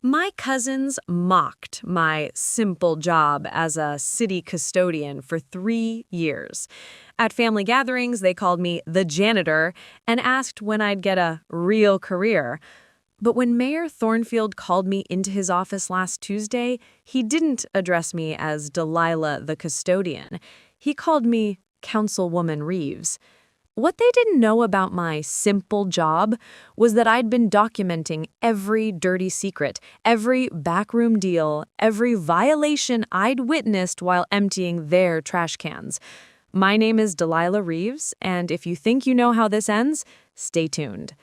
My cousins mocked my simple job as a city custodian for 3 years. At family gatherings, they called me the janitor and asked when I'd get a real career. But when Mayor Thornfield called me into his office last Tuesday, he didn't address me as Delilah the custodian. He called me Councilwoman Reeves. What they didn't know about my simple job was that I'd been documenting every dirty secret, every backroom deal, every violation I'd witnessed while emptying their trash cans. My name is Delilah Reeves, and if you think you know how this ends, stay tuned.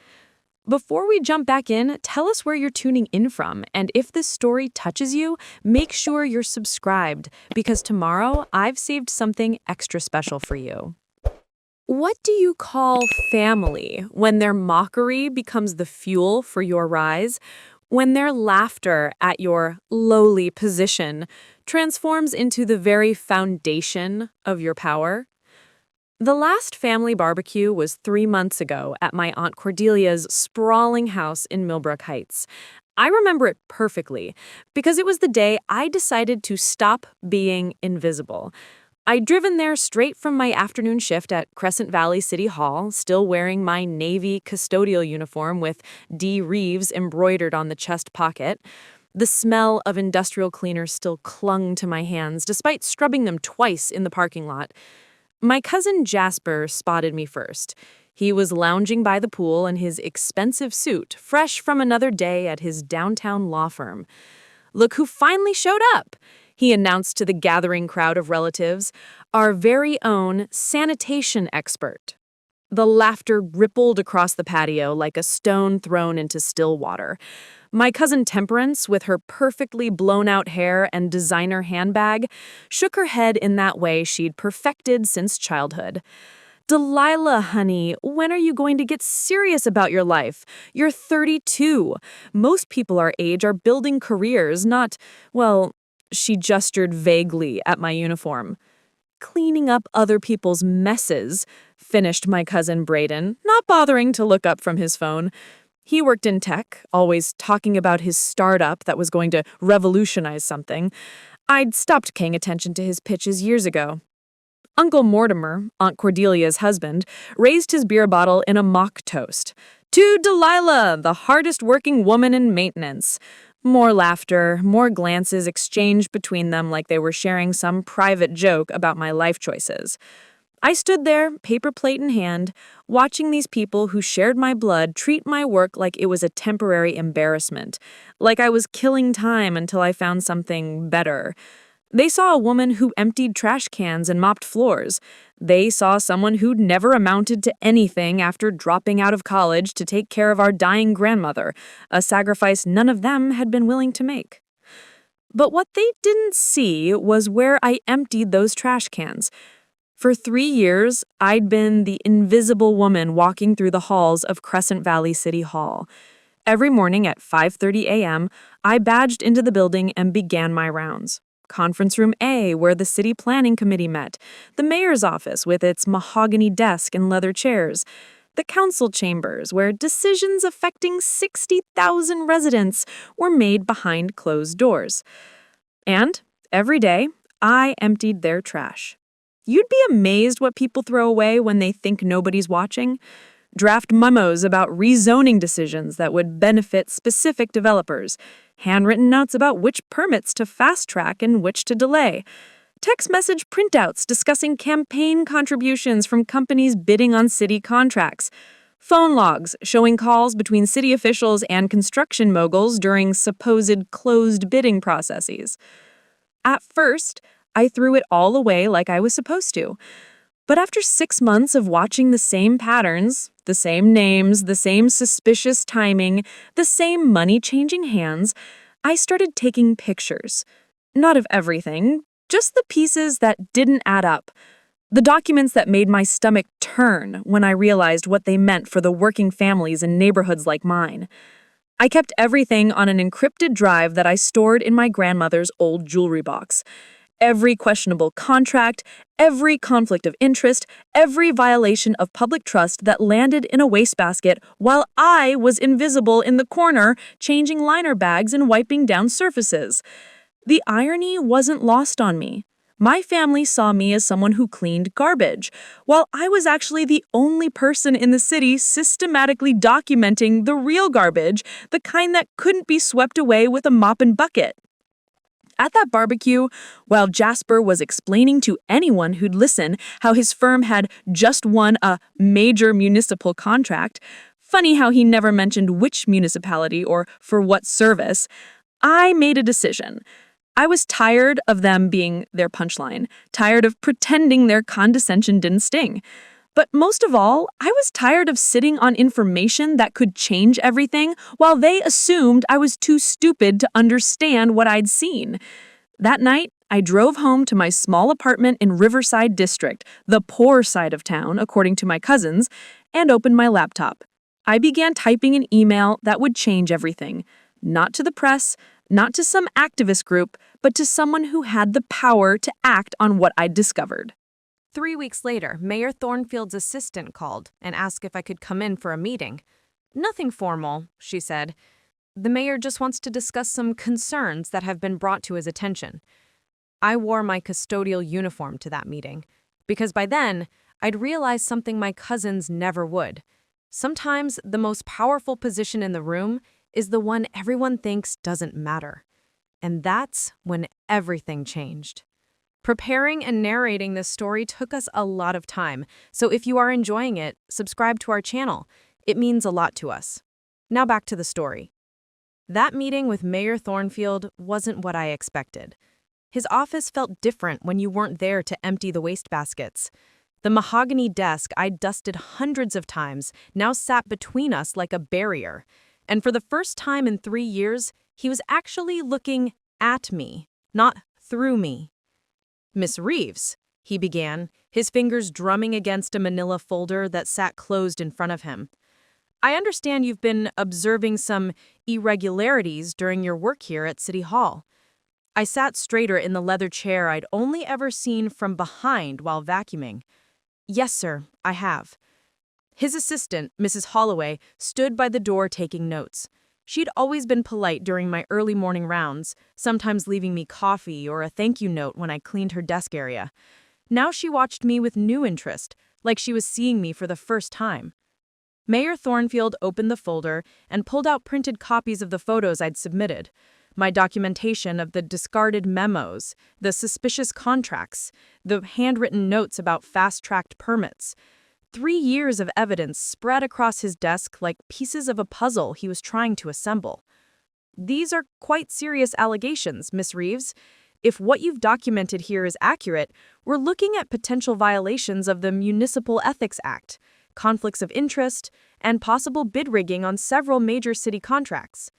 Before we jump back in, tell us where you're tuning in from, and if this story touches you, make sure you're subscribed, because tomorrow I've saved something extra special for you. What do you call family when their mockery becomes the fuel for your rise? When their laughter at your lowly position transforms into the very foundation of your power? The last family barbecue was 3 months ago at my Aunt Cordelia's sprawling house in Millbrook Heights. I remember it perfectly because it was the day I decided to stop being invisible. I'd driven there straight from my afternoon shift at Crescent Valley City Hall, still wearing my navy custodial uniform with D. Reeves embroidered on the chest pocket. The smell of industrial cleaners still clung to my hands, despite scrubbing them twice in the parking lot. My cousin Jasper spotted me first. He was lounging by the pool in his expensive suit, fresh from another day at his downtown law firm. "Look who finally showed up," he announced to the gathering crowd of relatives, "our very own sanitation expert." The laughter rippled across the patio like a stone thrown into still water. My cousin Temperance, with her perfectly blown-out hair and designer handbag, shook her head in that way she'd perfected since childhood. "Delilah, honey, when are you going to get serious about your life? You're 32. Most people our age are building careers, not, well," she gestured vaguely at my uniform. "Cleaning up other people's messes," finished my cousin Braden, not bothering to look up from his phone. He worked in tech, always talking about his startup that was going to revolutionize something. I'd stopped paying attention to his pitches years ago. Uncle Mortimer, Aunt Cordelia's husband, raised his beer bottle in a mock toast. "To Delilah, the hardest working woman in maintenance." More laughter, more glances exchanged between them like they were sharing some private joke about my life choices. I stood there, paper plate in hand, watching these people who shared my blood treat my work like it was a temporary embarrassment, like I was killing time until I found something better. They saw a woman who emptied trash cans and mopped floors. They saw someone who'd never amounted to anything after dropping out of college to take care of our dying grandmother, a sacrifice none of them had been willing to make. But what they didn't see was where I emptied those trash cans. For 3 years, I'd been the invisible woman walking through the halls of Crescent Valley City Hall. Every morning at 5:30 a.m., I badged into the building and began my rounds. Conference Room A, where the City Planning Committee met, the mayor's office with its mahogany desk and leather chairs, the council chambers, where decisions affecting 60,000 residents were made behind closed doors. And every day, I emptied their trash. You'd be amazed what people throw away when they think nobody's watching. Draft memos about rezoning decisions that would benefit specific developers, handwritten notes about which permits to fast-track and which to delay, text message printouts discussing campaign contributions from companies bidding on city contracts, phone logs showing calls between city officials and construction moguls during supposed closed bidding processes. At first, I threw it all away like I was supposed to. But after 6 months of watching the same patterns, the same names, the same suspicious timing, the same money changing hands, I started taking pictures. Not of everything, just the pieces that didn't add up. The documents that made my stomach turn when I realized what they meant for the working families in neighborhoods like mine. I kept everything on an encrypted drive that I stored in my grandmother's old jewelry box. Every questionable contract, every conflict of interest, every violation of public trust that landed in a wastebasket while I was invisible in the corner changing liner bags and wiping down surfaces. The irony wasn't lost on me. My family saw me as someone who cleaned garbage, while I was actually the only person in the city systematically documenting the real garbage, the kind that couldn't be swept away with a mop and bucket. At that barbecue, while Jasper was explaining to anyone who'd listen how his firm had just won a major municipal contract, funny how he never mentioned which municipality or for what service, I made a decision. I was tired of them being their punchline, tired of pretending their condescension didn't sting. But most of all, I was tired of sitting on information that could change everything while they assumed I was too stupid to understand what I'd seen. That night, I drove home to my small apartment in Riverside District, the poor side of town, according to my cousins, and opened my laptop. I began typing an email that would change everything. Not to the press, not to some activist group, but to someone who had the power to act on what I'd discovered. 3 weeks later, Mayor Thornfield's assistant called and asked if I could come in for a meeting. Nothing formal, she said. The mayor just wants to discuss some concerns that have been brought to his attention. I wore my custodial uniform to that meeting, because by then, I'd realized something my cousins never would. Sometimes the most powerful position in the room is the one everyone thinks doesn't matter. And that's when everything changed. Preparing and narrating this story took us a lot of time, so if you are enjoying it, subscribe to our channel. It means a lot to us. Now back to the story. That meeting with Mayor Thornfield wasn't what I expected. His office felt different when you weren't there to empty the wastebaskets. The mahogany desk I'd dusted hundreds of times now sat between us like a barrier. And for the first time in 3 years, he was actually looking at me, not through me. "Miss Reeves," he began, his fingers drumming against a manila folder that sat closed in front of him. "I understand you've been observing some irregularities during your work here at City Hall." I sat straighter in the leather chair I'd only ever seen from behind while vacuuming. "Yes, sir, I have." His assistant, Mrs. Holloway, stood by the door taking notes. She'd always been polite during my early morning rounds, sometimes leaving me coffee or a thank you note when I cleaned her desk area. Now she watched me with new interest, like she was seeing me for the first time. Mayor Thornfield opened the folder and pulled out printed copies of the photos I'd submitted. My documentation of the discarded memos, the suspicious contracts, the handwritten notes about fast-tracked permits. 3 years of evidence spread across his desk like pieces of a puzzle he was trying to assemble. "These are quite serious allegations, Miss Reeves. If what you've documented here is accurate, we're looking at potential violations of the Municipal Ethics Act, conflicts of interest, and possible bid rigging on several major city contracts."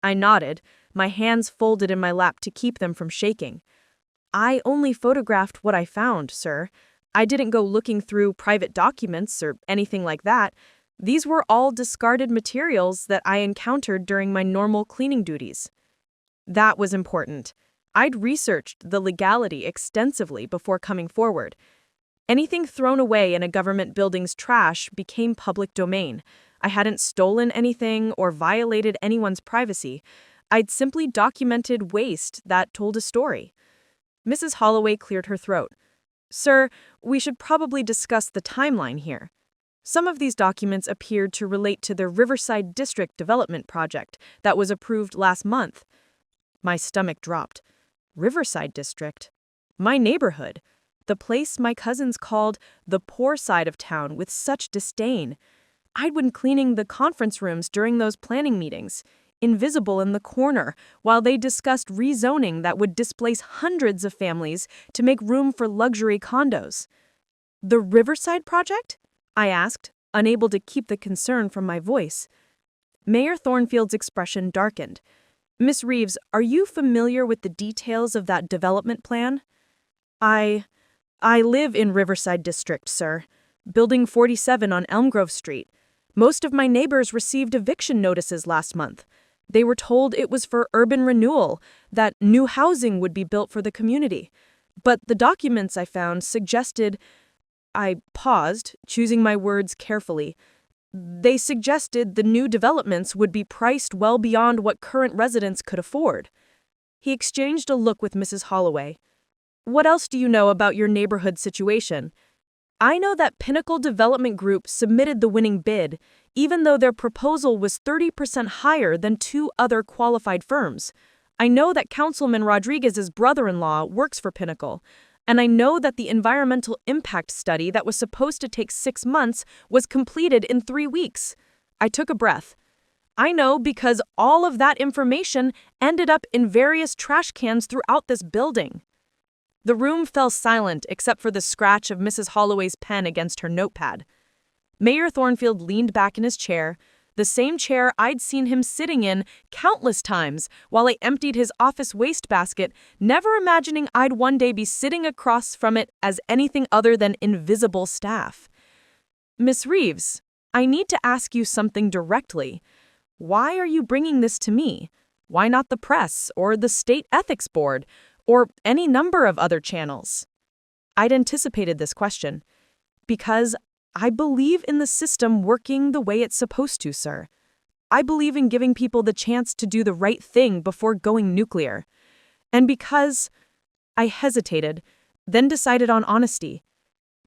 I nodded, my hands folded in my lap to keep them from shaking. "I only photographed what I found, sir. I didn't go looking through private documents or anything like that. These were all discarded materials that I encountered during my normal cleaning duties." That was important. I'd researched the legality extensively before coming forward. Anything thrown away in a government building's trash became public domain. I hadn't stolen anything or violated anyone's privacy. I'd simply documented waste that told a story. Mrs. Holloway cleared her throat. "Sir, we should probably discuss the timeline here. Some of these documents appeared to relate to the Riverside District Development Project that was approved last month." My stomach dropped. Riverside District? My neighborhood. The place my cousins called the poor side of town with such disdain. I'd been cleaning the conference rooms during those planning meetings, invisible in the corner, while they discussed rezoning that would displace hundreds of families to make room for luxury condos. "The Riverside Project?" I asked, unable to keep the concern from my voice. Mayor Thornfield's expression darkened. "Miss Reeves, are you familiar with the details of that development plan?" I live in Riverside District, sir. Building 47 on Elm Grove Street. Most of my neighbors received eviction notices last month. They were told it was for urban renewal, that new housing would be built for the community. But the documents I found suggested— I paused, choosing my words carefully. They suggested the new developments would be priced well beyond what current residents could afford. He exchanged a look with Mrs. Holloway. What else do you know about your neighborhood situation? I know that Pinnacle Development Group submitted the winning bid, even though their proposal was 30% higher than two other qualified firms. I know that Councilman Rodriguez's brother-in-law works for Pinnacle, and I know that the environmental impact study that was supposed to take 6 months was completed in 3 weeks. I took a breath. I know because all of that information ended up in various trash cans throughout this building. The room fell silent except for the scratch of Mrs. Holloway's pen against her notepad. Mayor Thornfield leaned back in his chair, the same chair I'd seen him sitting in countless times while I emptied his office wastebasket, never imagining I'd one day be sitting across from it as anything other than invisible staff. Miss Reeves, I need to ask you something directly. Why are you bringing this to me? Why not the press or the State Ethics Board or any number of other channels? I'd anticipated this question. Because I believe in the system working the way it's supposed to, sir. I believe in giving people the chance to do the right thing before going nuclear. And because I hesitated, then decided on honesty.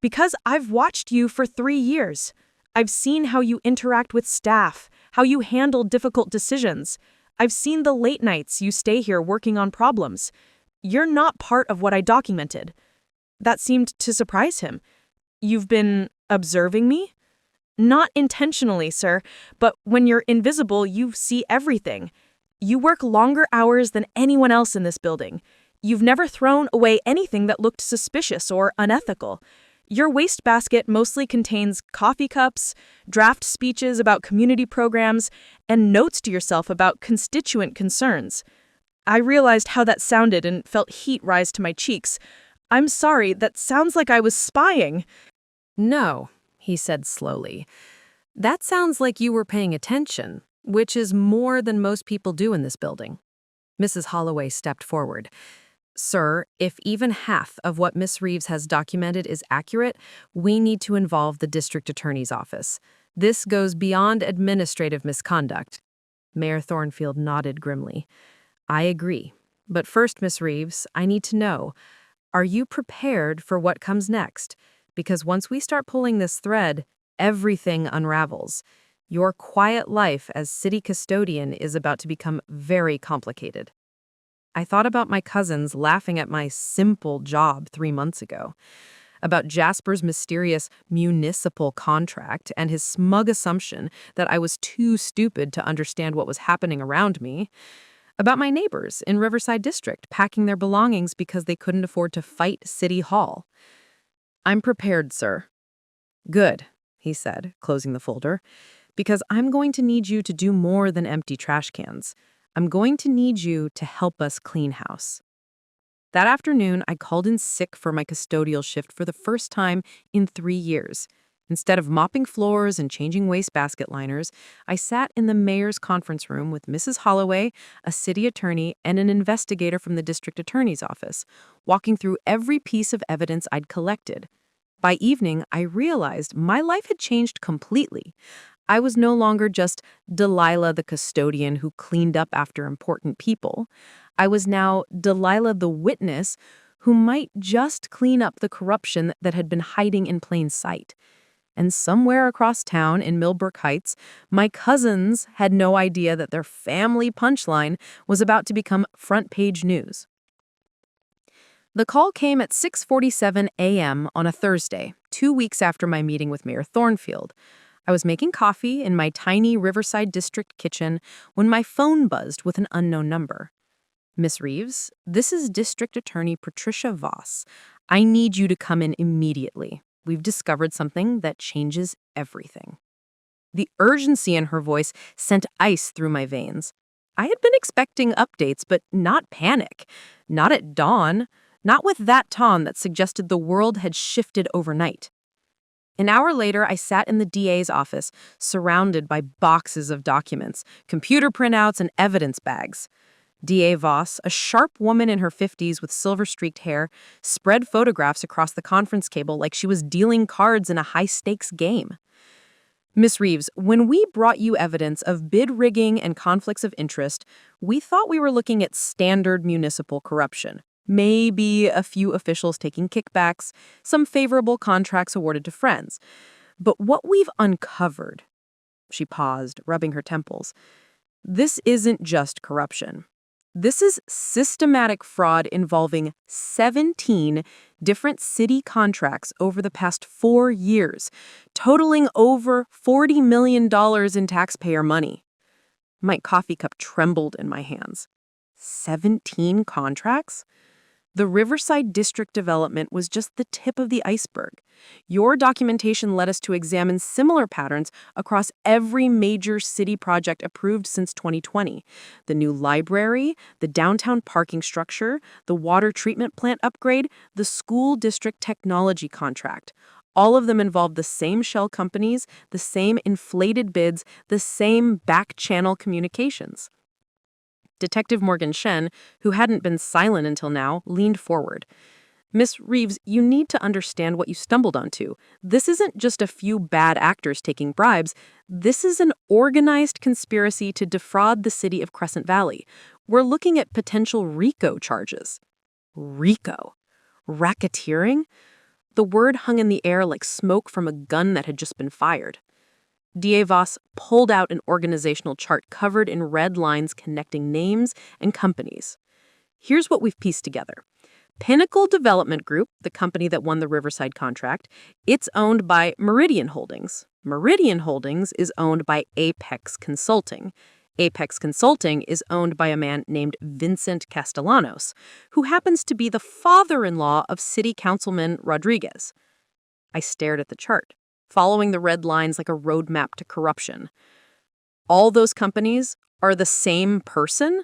Because I've watched you for 3 years. I've seen how you interact with staff, how you handle difficult decisions. I've seen the late nights you stay here working on problems. You're not part of what I documented. That seemed to surprise him. You've been observing me? Not intentionally, sir, but when you're invisible, you see everything. You work longer hours than anyone else in this building. You've never thrown away anything that looked suspicious or unethical. Your wastebasket mostly contains coffee cups, draft speeches about community programs, and notes to yourself about constituent concerns. I realized how that sounded and felt heat rise to my cheeks. I'm sorry, that sounds like I was spying. No, he said slowly. That sounds like you were paying attention, which is more than most people do in this building. Mrs. Holloway stepped forward. Sir, if even half of what Miss Reeves has documented is accurate, we need to involve the district attorney's office. This goes beyond administrative misconduct. Mayor Thornfield nodded grimly. I agree. But first, Miss Reeves, I need to know, are you prepared for what comes next? Because once we start pulling this thread, everything unravels. Your quiet life as city custodian is about to become very complicated. I thought about my cousins laughing at my simple job 3 months ago, about Jasper's mysterious municipal contract and his smug assumption that I was too stupid to understand what was happening around me, about my neighbors in Riverside District packing their belongings because they couldn't afford to fight City Hall. I'm prepared, sir. Good, he said, closing the folder, because I'm going to need you to do more than empty trash cans. I'm going to need you to help us clean house. That afternoon, I called in sick for my custodial shift for the first time in 3 years. Instead of mopping floors and changing wastebasket liners, I sat in the mayor's conference room with Mrs. Holloway, a city attorney, and an investigator from the district attorney's office, walking through every piece of evidence I'd collected. By evening, I realized my life had changed completely. I was no longer just Delilah the custodian who cleaned up after important people. I was now Delilah the witness who might just clean up the corruption that had been hiding in plain sight. And somewhere across town in Millbrook Heights, my cousins had no idea that their family punchline was about to become front-page news. The call came at 6:47 a.m. on a Thursday, 2 weeks after my meeting with Mayor Thornfield. I was making coffee in my tiny Riverside District kitchen when my phone buzzed with an unknown number. Miss Reeves, this is District Attorney Patricia Voss. I need you to come in immediately. We've discovered something that changes everything. The urgency in her voice sent ice through my veins. I had been expecting updates, but not panic. Not at dawn. Not with that tone that suggested the world had shifted overnight. An hour later, I sat in the DA's office, surrounded by boxes of documents, computer printouts, and evidence bags. D.A. Voss, a sharp woman in her 50s with silver-streaked hair, spread photographs across the conference table like she was dealing cards in a high-stakes game. Miss Reeves, when we brought you evidence of bid rigging and conflicts of interest, we thought we were looking at standard municipal corruption. Maybe a few officials taking kickbacks, some favorable contracts awarded to friends. But what we've uncovered, she paused, rubbing her temples, this isn't just corruption. This is systematic fraud involving 17 different city contracts over the past 4 years, totaling over $40 million in taxpayer money. My coffee cup trembled in my hands. 17 contracts? The Riverside District development was just the tip of the iceberg. Your documentation led us to examine similar patterns across every major city project approved since 2020. The new library, the downtown parking structure, the water treatment plant upgrade, the school district technology contract. All of them involved the same shell companies, the same inflated bids, the same back-channel communications. Detective Morgan Shen, who hadn't been silent until now, leaned forward. Miss Reeves, you need to understand what you stumbled onto. This isn't just a few bad actors taking bribes. This is an organized conspiracy to defraud the city of Crescent Valley. We're looking at potential RICO charges. RICO? Racketeering? The word hung in the air like smoke from a gun that had just been fired. D.A. Voss pulled out an organizational chart covered in red lines connecting names and companies. Here's what we've pieced together. Pinnacle Development Group, the company that won the Riverside contract, it's owned by Meridian Holdings. Meridian Holdings is owned by Apex Consulting. Apex Consulting is owned by a man named Vincent Castellanos, who happens to be the father-in-law of City Councilman Rodriguez. I stared at the chart, following the red lines like a roadmap to corruption. All those companies are the same person?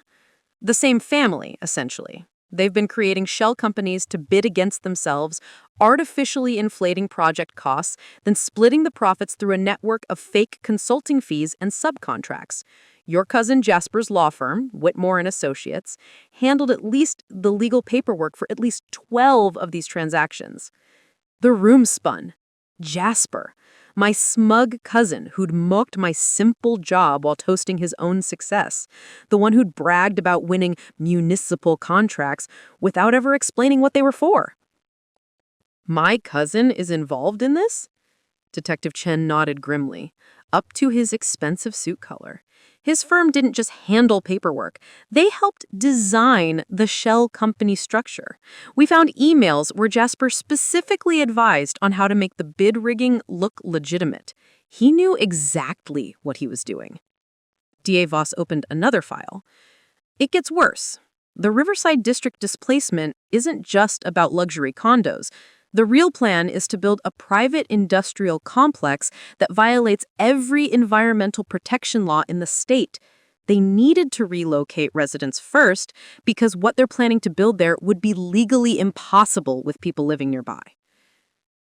The same family, essentially. They've been creating shell companies to bid against themselves, artificially inflating project costs, then splitting the profits through a network of fake consulting fees and subcontracts. Your cousin Jasper's law firm, Whitmore and Associates, handled at least the legal paperwork for at least 12 of these transactions. The room spun. Jasper, my smug cousin who'd mocked my simple job while toasting his own success, the one who'd bragged about winning municipal contracts without ever explaining what they were for. My cousin is involved in this? Detective Chen nodded grimly, up to his expensive suit color. His firm didn't just handle paperwork. They helped design the shell company structure. We found emails where Jasper specifically advised on how to make the bid rigging look legitimate. He knew exactly what he was doing. D.A. Voss opened another file. It gets worse. The Riverside District displacement isn't just about luxury condos. The real plan is to build a private industrial complex that violates every environmental protection law in the state. They needed to relocate residents first because what they're planning to build there would be legally impossible with people living nearby.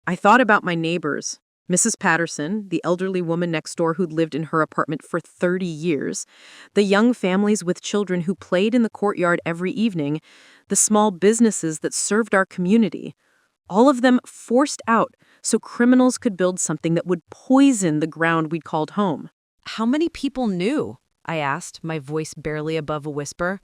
I thought about my neighbors, Mrs. Patterson, the elderly woman next door who'd lived in her apartment for 30 years, the young families with children who played in the courtyard every evening, the small businesses that served our community. All of them forced out so criminals could build something that would poison the ground we'd called home. How many people knew? I asked, my voice barely above a whisper.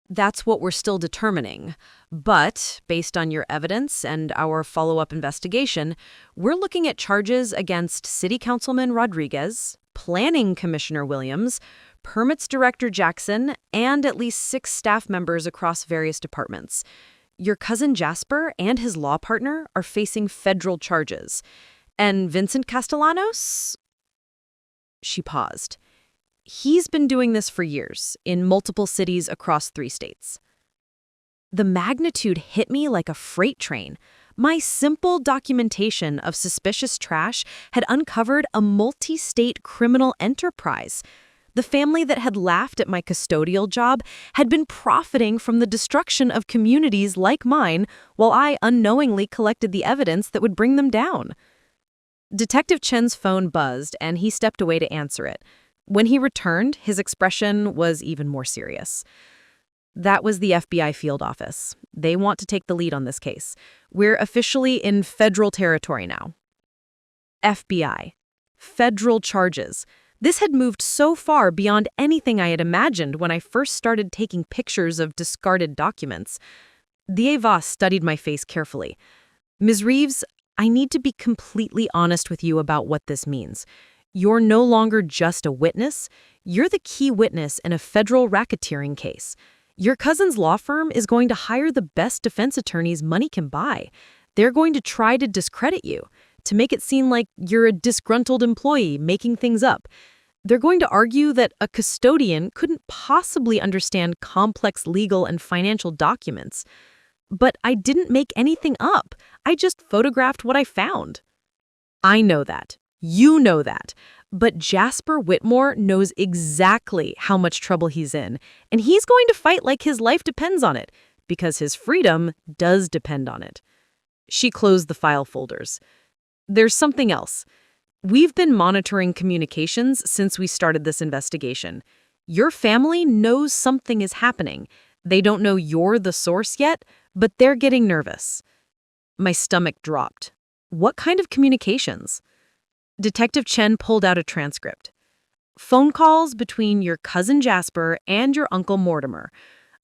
That's what we're still determining. But, based on your evidence and our follow-up investigation, we're looking at charges against City Councilman Rodriguez, Planning Commissioner Williams, Permits Director Jackson, and at least 6 staff members across various departments. Your cousin Jasper and his law partner are facing federal charges. And Vincent Castellanos? She paused. He's been doing this for years, in multiple cities across 3 states. The magnitude hit me like a freight train. My simple documentation of suspicious trash had uncovered a multi-state criminal enterprise. The family that had laughed at my custodial job had been profiting from the destruction of communities like mine while I unknowingly collected the evidence that would bring them down. Detective Chen's phone buzzed, and he stepped away to answer it. When he returned, his expression was even more serious. That was the FBI field office. They want to take the lead on this case. We're officially in federal territory now. FBI. Federal charges. This had moved so far beyond anything I had imagined when I first started taking pictures of discarded documents. The Ava studied my face carefully. Ms. Reeves, I need to be completely honest with you about what this means. You're no longer just a witness. You're the key witness in a federal racketeering case. Your cousin's law firm is going to hire the best defense attorneys money can buy. They're going to try to discredit you, to make it seem like you're a disgruntled employee making things up. They're going to argue that a custodian couldn't possibly understand complex legal and financial documents. But I didn't make anything up. I just photographed what I found. I know that. You know that. But Jasper Whitmore knows exactly how much trouble he's in, and he's going to fight like his life depends on it, because his freedom does depend on it. She closed the file folders. There's something else. We've been monitoring communications since we started this investigation. Your family knows something is happening. They don't know you're the source yet, but they're getting nervous. My stomach dropped. What kind of communications? Detective Chen pulled out a transcript. Phone calls between your cousin Jasper and your Uncle Mortimer.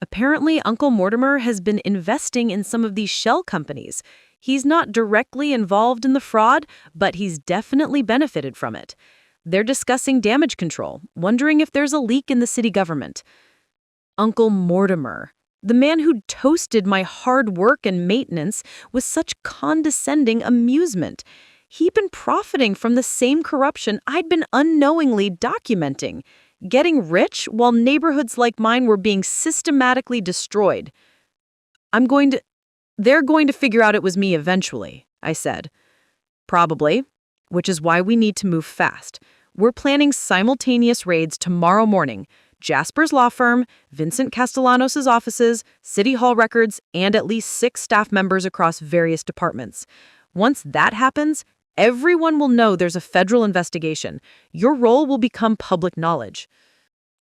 Apparently, Uncle Mortimer has been investing in some of these shell companies. He's not directly involved in the fraud, but he's definitely benefited from it. They're discussing damage control, wondering if there's a leak in the city government. Uncle Mortimer, the man who toasted my hard work and maintenance with such condescending amusement. He'd been profiting from the same corruption I'd been unknowingly documenting, getting rich while neighborhoods like mine were being systematically destroyed. They're going to figure out it was me eventually, I said. Probably, which is why we need to move fast. We're planning simultaneous raids tomorrow morning. Jasper's law firm, Vincent Castellanos' offices, City Hall records, and at least 6 staff members across various departments. Once that happens, everyone will know there's a federal investigation. Your role will become public knowledge.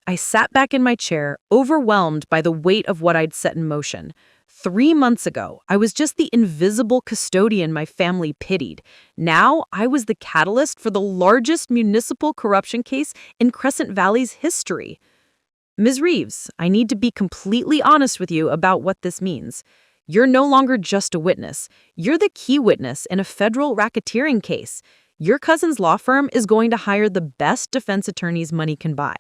I sat back in my chair, overwhelmed by the weight of what I'd set in motion. 3 months ago, I was just the invisible custodian my family pitied. Now, I was the catalyst for the largest municipal corruption case in Crescent Valley's history. Ms. Reeves, I need to be completely honest with you about what this means. You're no longer just a witness. You're the key witness in a federal racketeering case. Your cousin's law firm is going to hire the best defense attorneys money can buy.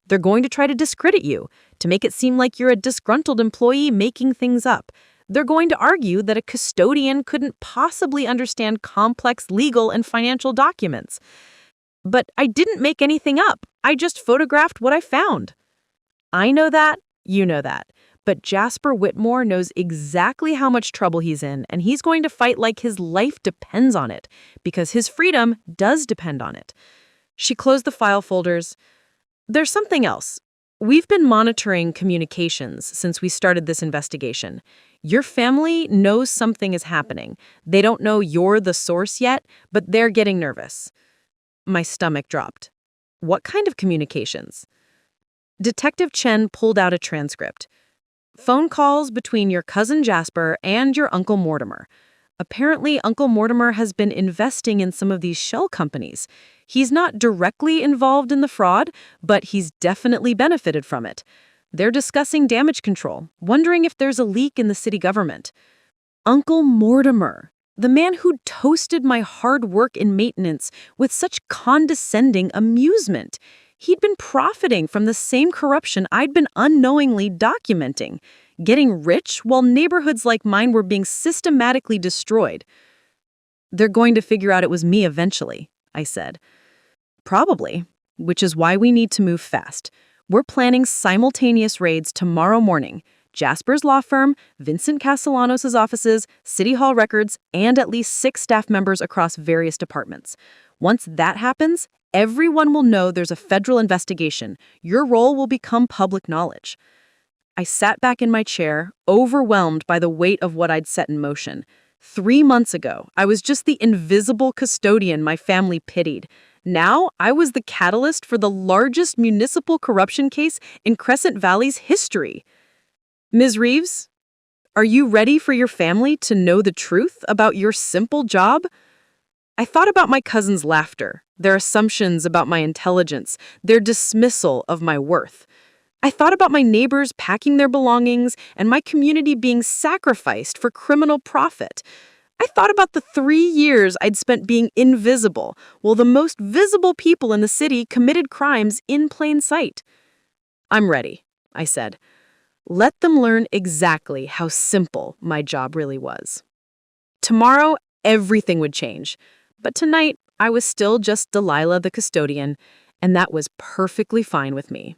They're going to try to discredit you, to make it seem like you're a disgruntled employee making things up. They're going to argue that a custodian couldn't possibly understand complex legal and financial documents. But I didn't make anything up. I just photographed what I found. I know that, you know that. But Jasper Whitmore knows exactly how much trouble he's in, and he's going to fight like his life depends on it, because his freedom does depend on it. She closed the file folders. There's something else. We've been monitoring communications since we started this investigation. Your family knows something is happening. They don't know you're the source yet, but they're getting nervous. My stomach dropped. What kind of communications? Detective Chen pulled out a transcript. Phone calls between your cousin Jasper and your Uncle Mortimer. Apparently, Uncle Mortimer has been investing in some of these shell companies. He's not directly involved in the fraud, but he's definitely benefited from it. They're discussing damage control, wondering if there's a leak in the city government. Uncle Mortimer, the man who toasted my hard work and maintenance with such condescending amusement. He'd been profiting from the same corruption I'd been unknowingly documenting, getting rich while neighborhoods like mine were being systematically destroyed. They're going to figure out it was me eventually, I said. Probably, which is why we need to move fast. We're planning simultaneous raids tomorrow morning. Jasper's law firm, Vincent Castellanos' offices, City Hall records, and at least 6 staff members across various departments. Once that happens, everyone will know there's a federal investigation. Your role will become public knowledge. I sat back in my chair, overwhelmed by the weight of what I'd set in motion. 3 months ago, I was just the invisible custodian my family pitied. Now, I was the catalyst for the largest municipal corruption case in Crescent Valley's history. Ms. Reeves, are you ready for your family to know the truth about your simple job? I thought about my cousin's laughter, their assumptions about my intelligence, their dismissal of my worth. I thought about my neighbors packing their belongings and my community being sacrificed for criminal profit. I thought about the 3 years I'd spent being invisible, while the most visible people in the city committed crimes in plain sight. I'm ready, I said. Let them learn exactly how simple my job really was. Tomorrow, everything would change. But tonight, I was still just Delilah the custodian, and that was perfectly fine with me.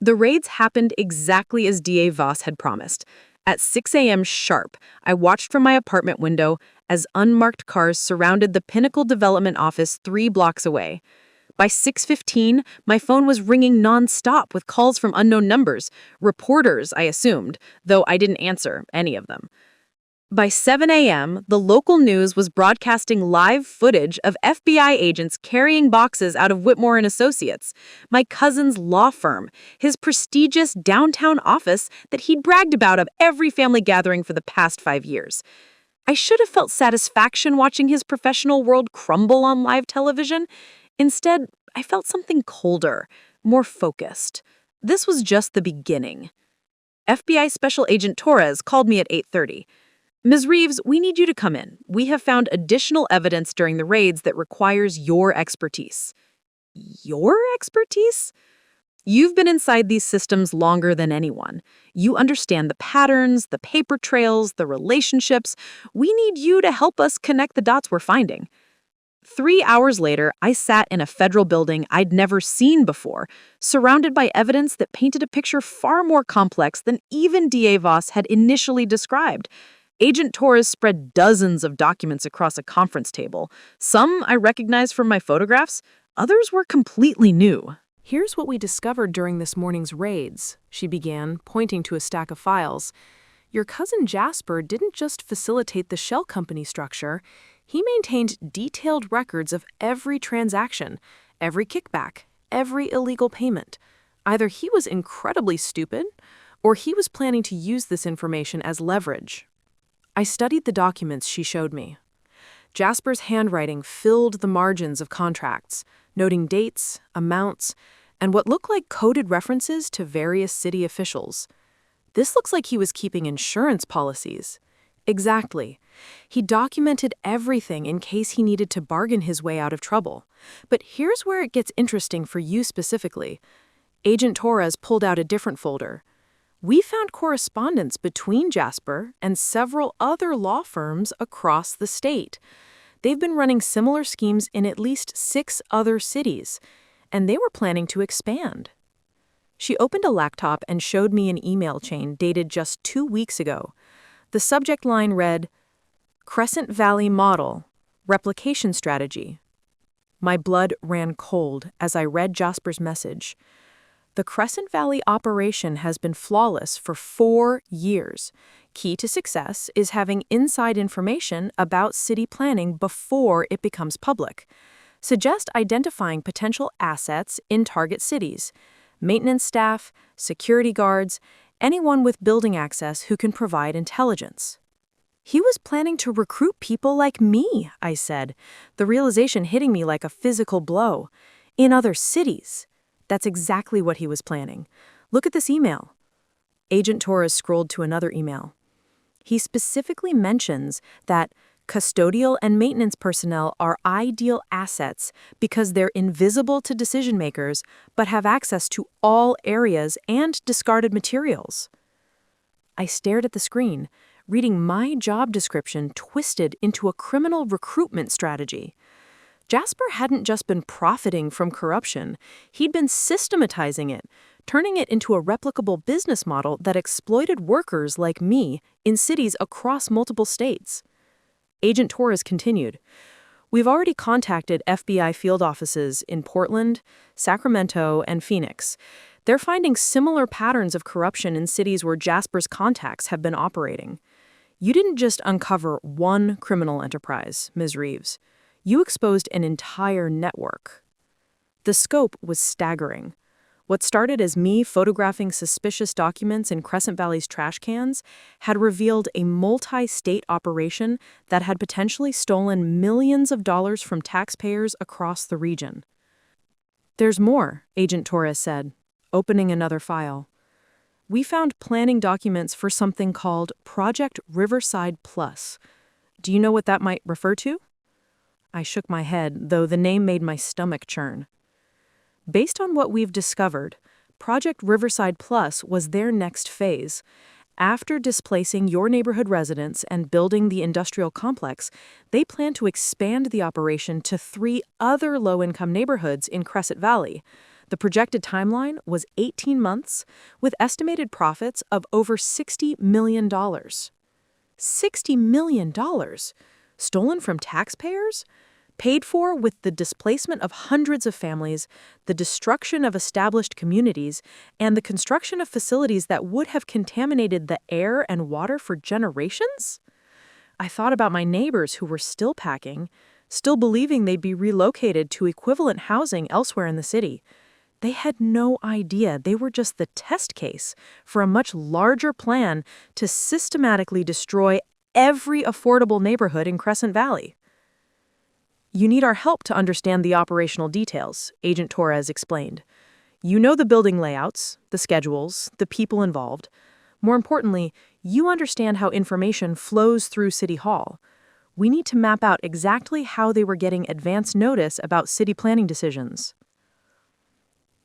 The raids happened exactly as DA Voss had promised. At 6 a.m. sharp, I watched from my apartment window as unmarked cars surrounded the Pinnacle Development office 3 blocks away. By 6:15, my phone was ringing nonstop with calls from unknown numbers, reporters, I assumed, though I didn't answer any of them. By 7 a.m., the local news was broadcasting live footage of FBI agents carrying boxes out of Whitmore and Associates, my cousin's law firm, his prestigious downtown office that he'd bragged about of every family gathering for the past 5 years. I should have felt satisfaction watching his professional world crumble on live television. Instead, I felt something colder, more focused. This was just the beginning. FBI Special Agent Torres called me at 8:30. Ms. Reeves, we need you to come in. We have found additional evidence during the raids that requires your expertise. Your expertise? You've been inside these systems longer than anyone. You understand the patterns, the paper trails, the relationships. We need you to help us connect the dots we're finding. 3 hours later, I sat in a federal building I'd never seen before, surrounded by evidence that painted a picture far more complex than even DA Voss had initially described. Agent Torres spread dozens of documents across a conference table. Some I recognized from my photographs, others were completely new. "Here's what we discovered during this morning's raids," she began, pointing to a stack of files. "Your cousin Jasper didn't just facilitate the shell company structure. He maintained detailed records of every transaction, every kickback, every illegal payment. Either he was incredibly stupid, or he was planning to use this information as leverage." I studied the documents she showed me. Jasper's handwriting filled the margins of contracts, noting dates, amounts, and what looked like coded references to various city officials. This looks like he was keeping insurance policies. Exactly. He documented everything in case he needed to bargain his way out of trouble. But here's where it gets interesting for you specifically. Agent Torres pulled out a different folder. We found correspondence between Jasper and several other law firms across the state. They've been running similar schemes in at least 6 other cities, and they were planning to expand. She opened a laptop and showed me an email chain dated just 2 weeks ago. The subject line read, "Crescent Valley Model, Replication Strategy." My blood ran cold as I read Jasper's message. The Crescent Valley operation has been flawless for 4 years. Key to success is having inside information about city planning before it becomes public. Suggest identifying potential assets in target cities, maintenance staff, security guards, anyone with building access who can provide intelligence. He was planning to recruit people like me, I said, the realization hitting me like a physical blow. In other cities. That's exactly what he was planning. Look at this email. Agent Torres scrolled to another email. He specifically mentions that custodial and maintenance personnel are ideal assets because they're invisible to decision makers but have access to all areas and discarded materials. I stared at the screen, reading my job description twisted into a criminal recruitment strategy. Jasper hadn't just been profiting from corruption, he'd been systematizing it, turning it into a replicable business model that exploited workers like me in cities across multiple states. Agent Torres continued, "We've already contacted FBI field offices in Portland, Sacramento, and Phoenix. They're finding similar patterns of corruption in cities where Jasper's contacts have been operating. You didn't just uncover one criminal enterprise, Ms. Reeves. You exposed an entire network." The scope was staggering. What started as me photographing suspicious documents in Crescent Valley's trash cans had revealed a multi-state operation that had potentially stolen millions of dollars from taxpayers across the region. "There's more," Agent Torres said, opening another file. "We found planning documents for something called Project Riverside Plus. Do you know what that might refer to?" I shook my head, though the name made my stomach churn. Based on what we've discovered, Project Riverside Plus was their next phase. After displacing your neighborhood residents and building the industrial complex, they plan to expand the operation to 3 other low-income neighborhoods in Crescent Valley. The projected timeline was 18 months, with estimated profits of over $60 million. $60 million? Stolen from taxpayers? Paid for with the displacement of hundreds of families, the destruction of established communities, and the construction of facilities that would have contaminated the air and water for generations? I thought about my neighbors who were still packing, still believing they'd be relocated to equivalent housing elsewhere in the city. They had no idea they were just the test case for a much larger plan to systematically destroy every affordable neighborhood in Crescent Valley. "You need our help to understand the operational details," Agent Torres explained. "You know the building layouts, the schedules, the people involved. More importantly, you understand how information flows through City Hall. We need to map out exactly how they were getting advance notice about city planning decisions."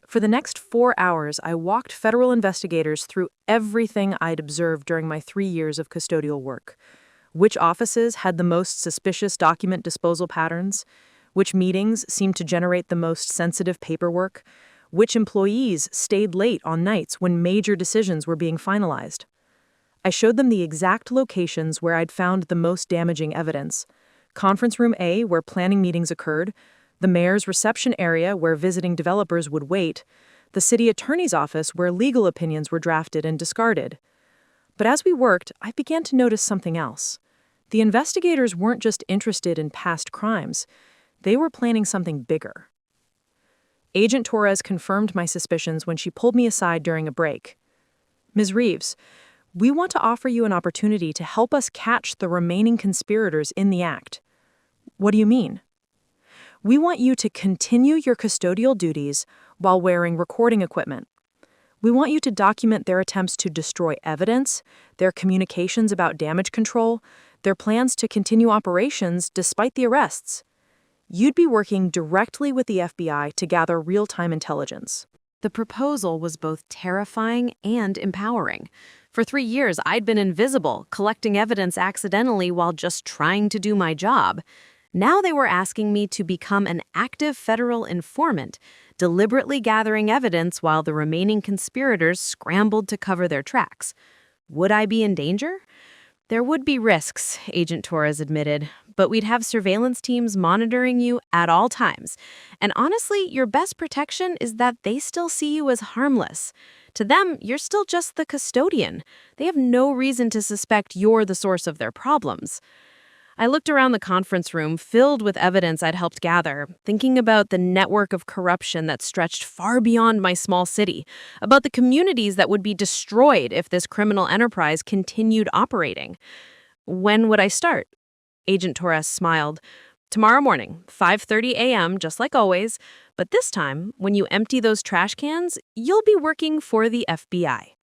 For the next 4 hours, I walked federal investigators through everything I'd observed during my 3 years of custodial work. Which offices had the most suspicious document disposal patterns? Which meetings seemed to generate the most sensitive paperwork? Which employees stayed late on nights when major decisions were being finalized? I showed them the exact locations where I'd found the most damaging evidence. Conference Room A, where planning meetings occurred, the mayor's reception area where visiting developers would wait, the city attorney's office where legal opinions were drafted and discarded. But as we worked, I began to notice something else. The investigators weren't just interested in past crimes. They were planning something bigger. Agent Torres confirmed my suspicions when she pulled me aside during a break. "Ms. Reeves, we want to offer you an opportunity to help us catch the remaining conspirators in the act." "What do you mean?" "We want you to continue your custodial duties while wearing recording equipment. We want you to document their attempts to destroy evidence, their communications about damage control, their plans to continue operations despite the arrests. You'd be working directly with the FBI to gather real-time intelligence." The proposal was both terrifying and empowering. For 3 years, I'd been invisible, collecting evidence accidentally while just trying to do my job. Now they were asking me to become an active federal informant, deliberately gathering evidence while the remaining conspirators scrambled to cover their tracks. Would I be in danger? There would be risks, Agent Torres admitted, but we'd have surveillance teams monitoring you at all times. And honestly, your best protection is that they still see you as harmless. To them, you're still just the custodian. They have no reason to suspect you're the source of their problems. I looked around the conference room filled with evidence I'd helped gather, thinking about the network of corruption that stretched far beyond my small city, about the communities that would be destroyed if this criminal enterprise continued operating. When would I start? Agent Torres smiled. Tomorrow morning, 5:30 a.m., just like always, but this time, when you empty those trash cans, you'll be working for the FBI.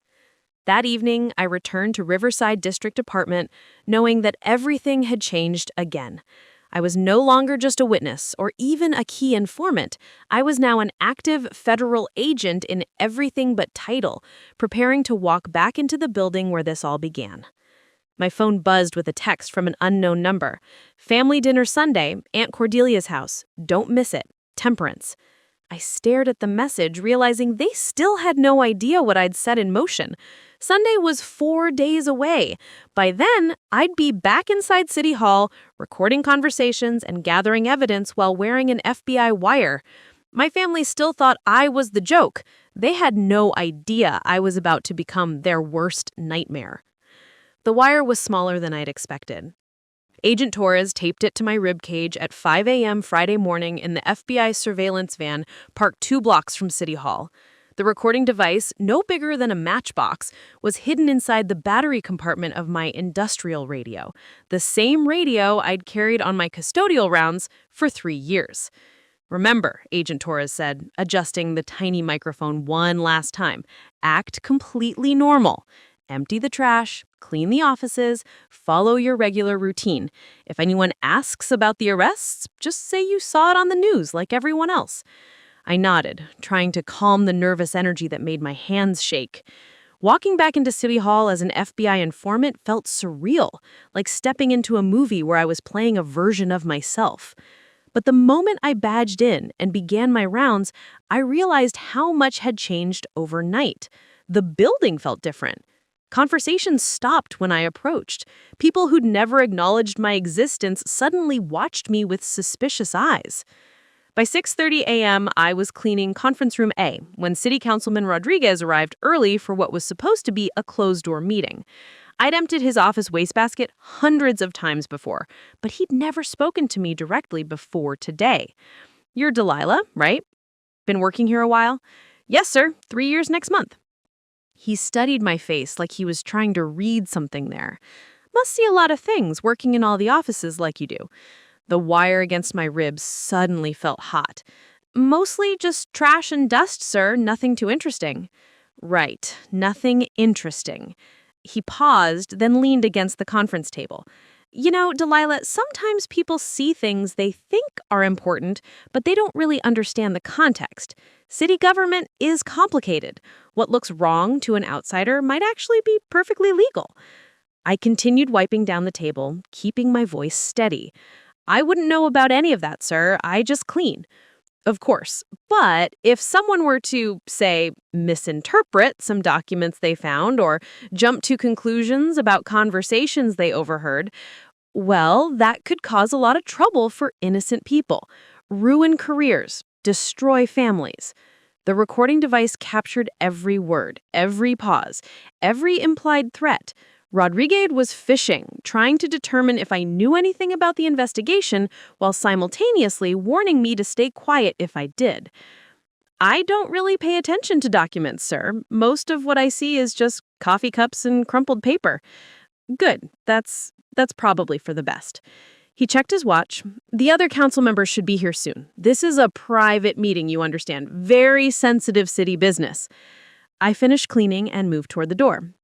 That evening, I returned to Riverside District Apartment, knowing that everything had changed again. I was no longer just a witness or even a key informant. I was now an active federal agent in everything but title, preparing to walk back into the building where this all began. My phone buzzed with a text from an unknown number. "Family dinner Sunday, Aunt Cordelia's house. Don't miss it. Temperance." I stared at the message, realizing they still had no idea what I'd set in motion. Sunday was 4 days away. By then, I'd be back inside City Hall, recording conversations and gathering evidence while wearing an FBI wire. My family still thought I was the joke. They had no idea I was about to become their worst nightmare. The wire was smaller than I'd expected. Agent Torres taped it to my ribcage at 5 a.m. Friday morning in the FBI surveillance van parked 2 blocks from City Hall. The recording device, no bigger than a matchbox, was hidden inside the battery compartment of my industrial radio, the same radio I'd carried on my custodial rounds for 3 years. Remember, Agent Torres said, adjusting the tiny microphone one last time, act completely normal. Empty the trash, clean the offices, follow your regular routine. If anyone asks about the arrests, just say you saw it on the news like everyone else. I nodded, trying to calm the nervous energy that made my hands shake. Walking back into City Hall as an FBI informant felt surreal, like stepping into a movie where I was playing a version of myself. But the moment I badged in and began my rounds, I realized how much had changed overnight. The building felt different. Conversations stopped when I approached. People who'd never acknowledged my existence suddenly watched me with suspicious eyes. By 6:30 a.m., I was cleaning Conference Room A when City Councilman Rodriguez arrived early for what was supposed to be a closed-door meeting. I'd emptied his office wastebasket hundreds of times before, but he'd never spoken to me directly before today. "You're Delilah, right? Been working here a while?" "Yes, sir. 3 years next month." He studied my face like he was trying to read something there. "Must see a lot of things working in all the offices like you do." The wire against my ribs suddenly felt hot. "Mostly just trash and dust, sir. Nothing too interesting." "Right. Nothing interesting." He paused, then leaned against the conference table. "You know, Delilah, sometimes people see things they think are important, but they don't really understand the context. City government is complicated. What looks wrong to an outsider might actually be perfectly legal." I continued wiping down the table, keeping my voice steady. "I wouldn't know about any of that, sir. I just clean." "Of course. But if someone were to, say, misinterpret some documents they found or jump to conclusions about conversations they overheard, well, that could cause a lot of trouble for innocent people, ruin careers, destroy families." The recording device captured every word, every pause, every implied threat. Rodriguez was fishing, trying to determine if I knew anything about the investigation while simultaneously warning me to stay quiet if I did. "I don't really pay attention to documents, sir. Most of what I see is just coffee cups and crumpled paper." "Good. That's probably for the best." He checked his watch. "The other council members should be here soon. This is a private meeting, you understand. Very sensitive city business." I finished cleaning and moved toward the door.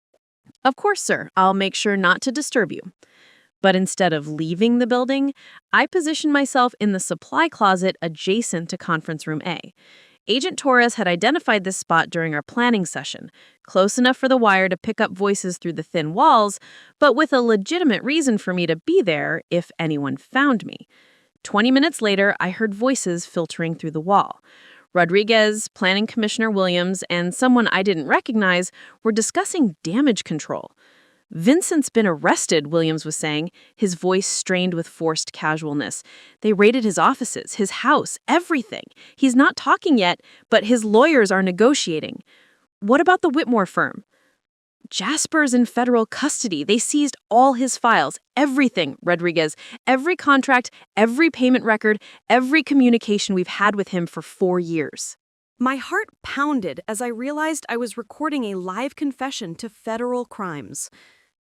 "Of course, sir. I'll make sure not to disturb you." But instead of leaving the building, I positioned myself in the supply closet adjacent to Conference Room A. Agent Torres had identified this spot during our planning session, close enough for the wire to pick up voices through the thin walls, but with a legitimate reason for me to be there if anyone found me. 20 minutes later, I heard voices filtering through the wall. Rodriguez, Planning Commissioner Williams, and someone I didn't recognize were discussing damage control. "Vincent's been arrested," Williams was saying, his voice strained with forced casualness. "They raided his offices, his house, everything. He's not talking yet, but his lawyers are negotiating." "What about the Whitmore firm?" "Jasper's in federal custody. They seized all his files, everything, Rodriguez, every contract, every payment record, every communication we've had with him for 4 years. My heart pounded as I realized I was recording a live confession to federal crimes.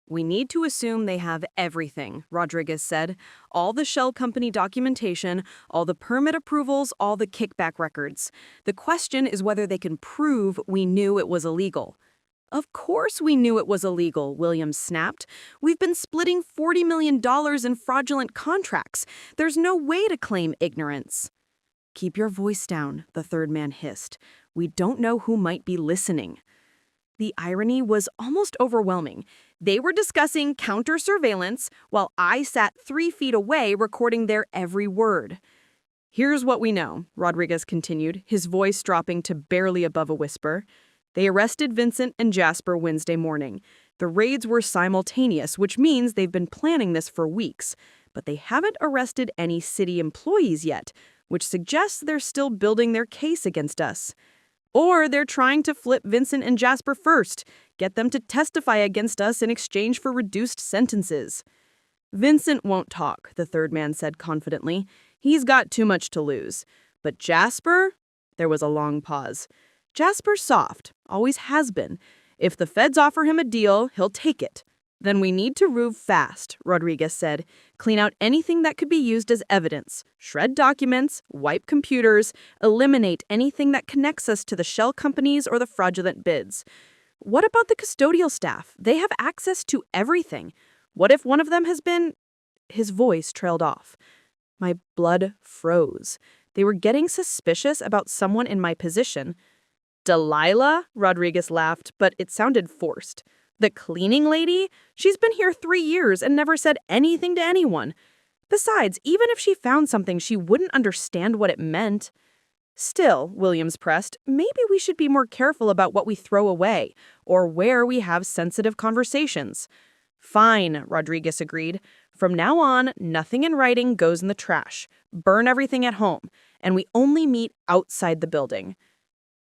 "We need to assume they have everything," Rodriguez said. "All the shell company documentation, all the permit approvals, all the kickback records. The question is whether they can prove we knew it was illegal." "Of course we knew it was illegal," Williams snapped. "We've been splitting $40 million in fraudulent contracts. There's no way to claim ignorance." "Keep your voice down," the third man hissed. "We don't know who might be listening." The irony was almost overwhelming. They were discussing counter-surveillance while I sat 3 feet away recording their every word. "Here's what we know," Rodriguez continued, his voice dropping to barely above a whisper. "They arrested Vincent and Jasper Wednesday morning. The raids were simultaneous, which means they've been planning this for weeks. But they haven't arrested any city employees yet, which suggests they're still building their case against us. Or they're trying to flip Vincent and Jasper first, get them to testify against us in exchange for reduced sentences." "Vincent won't talk," the third man said confidently. "He's got too much to lose. But Jasper?" There was a long pause. Jasper's soft, always has been. If the feds offer him a deal, he'll take it. Then we need to move fast, Rodriguez said. Clean out anything that could be used as evidence. Shred documents, wipe computers, eliminate anything that connects us to the shell companies or the fraudulent bids. What about the custodial staff? They have access to everything. What if one of them has been... His voice trailed off. My blood froze. They were getting suspicious about someone in my position. Delilah? Rodriguez laughed, but it sounded forced. The cleaning lady? She's been here 3 years and never said anything to anyone. Besides, even if she found something, she wouldn't understand what it meant. Still, Williams pressed, maybe we should be more careful about what we throw away, or where we have sensitive conversations. Fine, Rodriguez agreed. From now on, nothing in writing goes in the trash. Burn everything at home, and we only meet outside the building.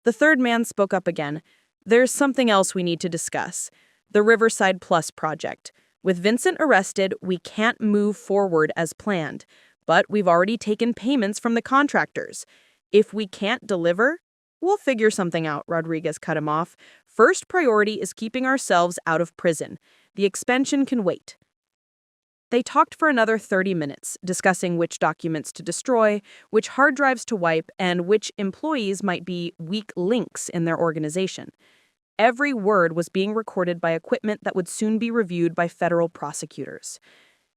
The third man spoke up again. There's something else we need to discuss. The Riverside Plus project. With Vincent arrested, we can't move forward as planned, but we've already taken payments from the contractors. If we can't deliver, we'll figure something out, Rodriguez cut him off. First priority is keeping ourselves out of prison. The expansion can wait. They talked for another 30 minutes, discussing which documents to destroy, which hard drives to wipe, and which employees might be weak links in their organization. Every word was being recorded by equipment that would soon be reviewed by federal prosecutors.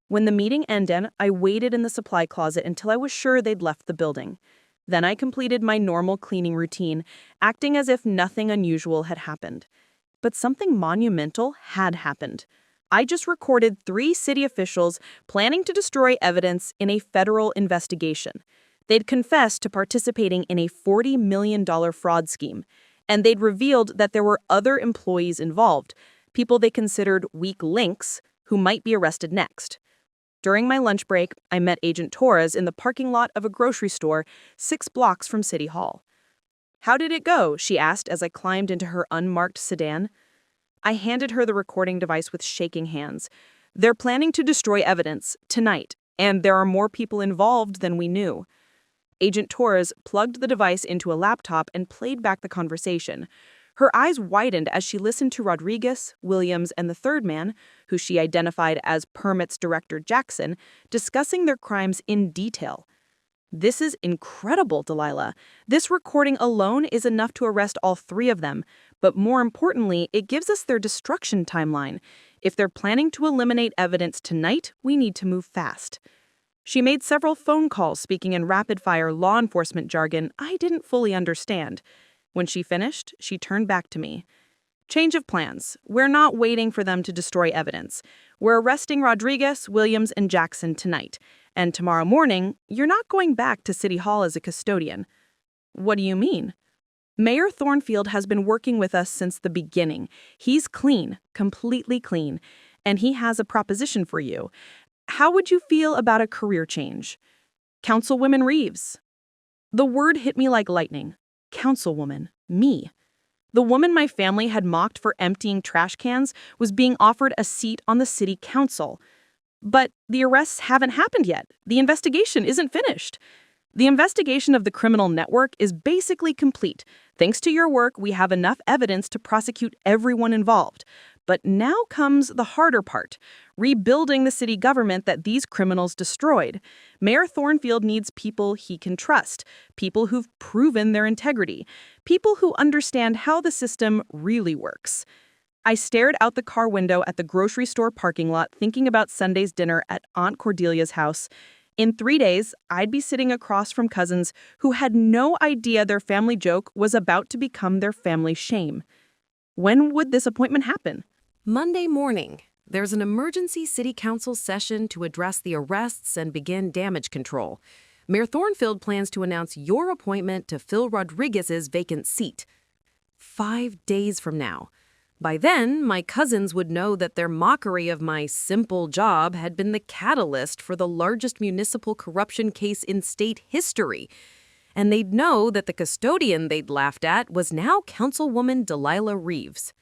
When the meeting ended, I waited in the supply closet until I was sure they'd left the building. Then I completed my normal cleaning routine, acting as if nothing unusual had happened. But something monumental had happened. I just recorded 3 city officials planning to destroy evidence in a federal investigation. They'd confessed to participating in a $40 million fraud scheme, and they'd revealed that there were other employees involved, people they considered weak links who might be arrested next. During my lunch break, I met Agent Torres in the parking lot of a grocery store 6 blocks from City Hall. "How did it go?" she asked as I climbed into her unmarked sedan. I handed her the recording device with shaking hands. "They're planning to destroy evidence tonight, and there are more people involved than we knew." Agent Torres plugged the device into a laptop and played back the conversation. Her eyes widened as she listened to Rodriguez, Williams, and the third man, who she identified as Permits Director Jackson, discussing their crimes in detail. "This is incredible, Delilah. This recording alone is enough to arrest all 3 of them, but more importantly, it gives us their destruction timeline. If they're planning to eliminate evidence tonight, we need to move fast." She made several phone calls speaking in rapid-fire law enforcement jargon I didn't fully understand. When she finished, she turned back to me. "Change of plans. We're not waiting for them to destroy evidence. We're arresting Rodriguez, Williams, and Jackson tonight. And tomorrow morning, you're not going back to City Hall as a custodian." "What do you mean?" "Mayor Thornfield has been working with us since the beginning. He's clean, completely clean, and he has a proposition for you. How would you feel about a career change?" "Councilwoman Reeves." The word hit me like lightning. Councilwoman. Me. The woman my family had mocked for emptying trash cans was being offered a seat on the city council. "But the arrests haven't happened yet. The investigation isn't finished." "The investigation of the criminal network is basically complete. Thanks to your work, we have enough evidence to prosecute everyone involved. But now comes the harder part, rebuilding the city government that these criminals destroyed. Mayor Thornfield needs people he can trust, people who've proven their integrity, people who understand how the system really works." I stared out the car window at the grocery store parking lot, thinking about Sunday's dinner at Aunt Cordelia's house. In 3 days, I'd be sitting across from cousins who had no idea their family joke was about to become their family shame. When would this appointment happen? Monday morning, there's an emergency city council session to address the arrests and begin damage control. Mayor Thornfield plans to announce your appointment to fill Rodriguez's vacant seat. 5 days from now. By then, my cousins would know that their mockery of my simple job had been the catalyst for the largest municipal corruption case in state history. And they'd know that the custodian they'd laughed at was now Councilwoman Delilah Reeves.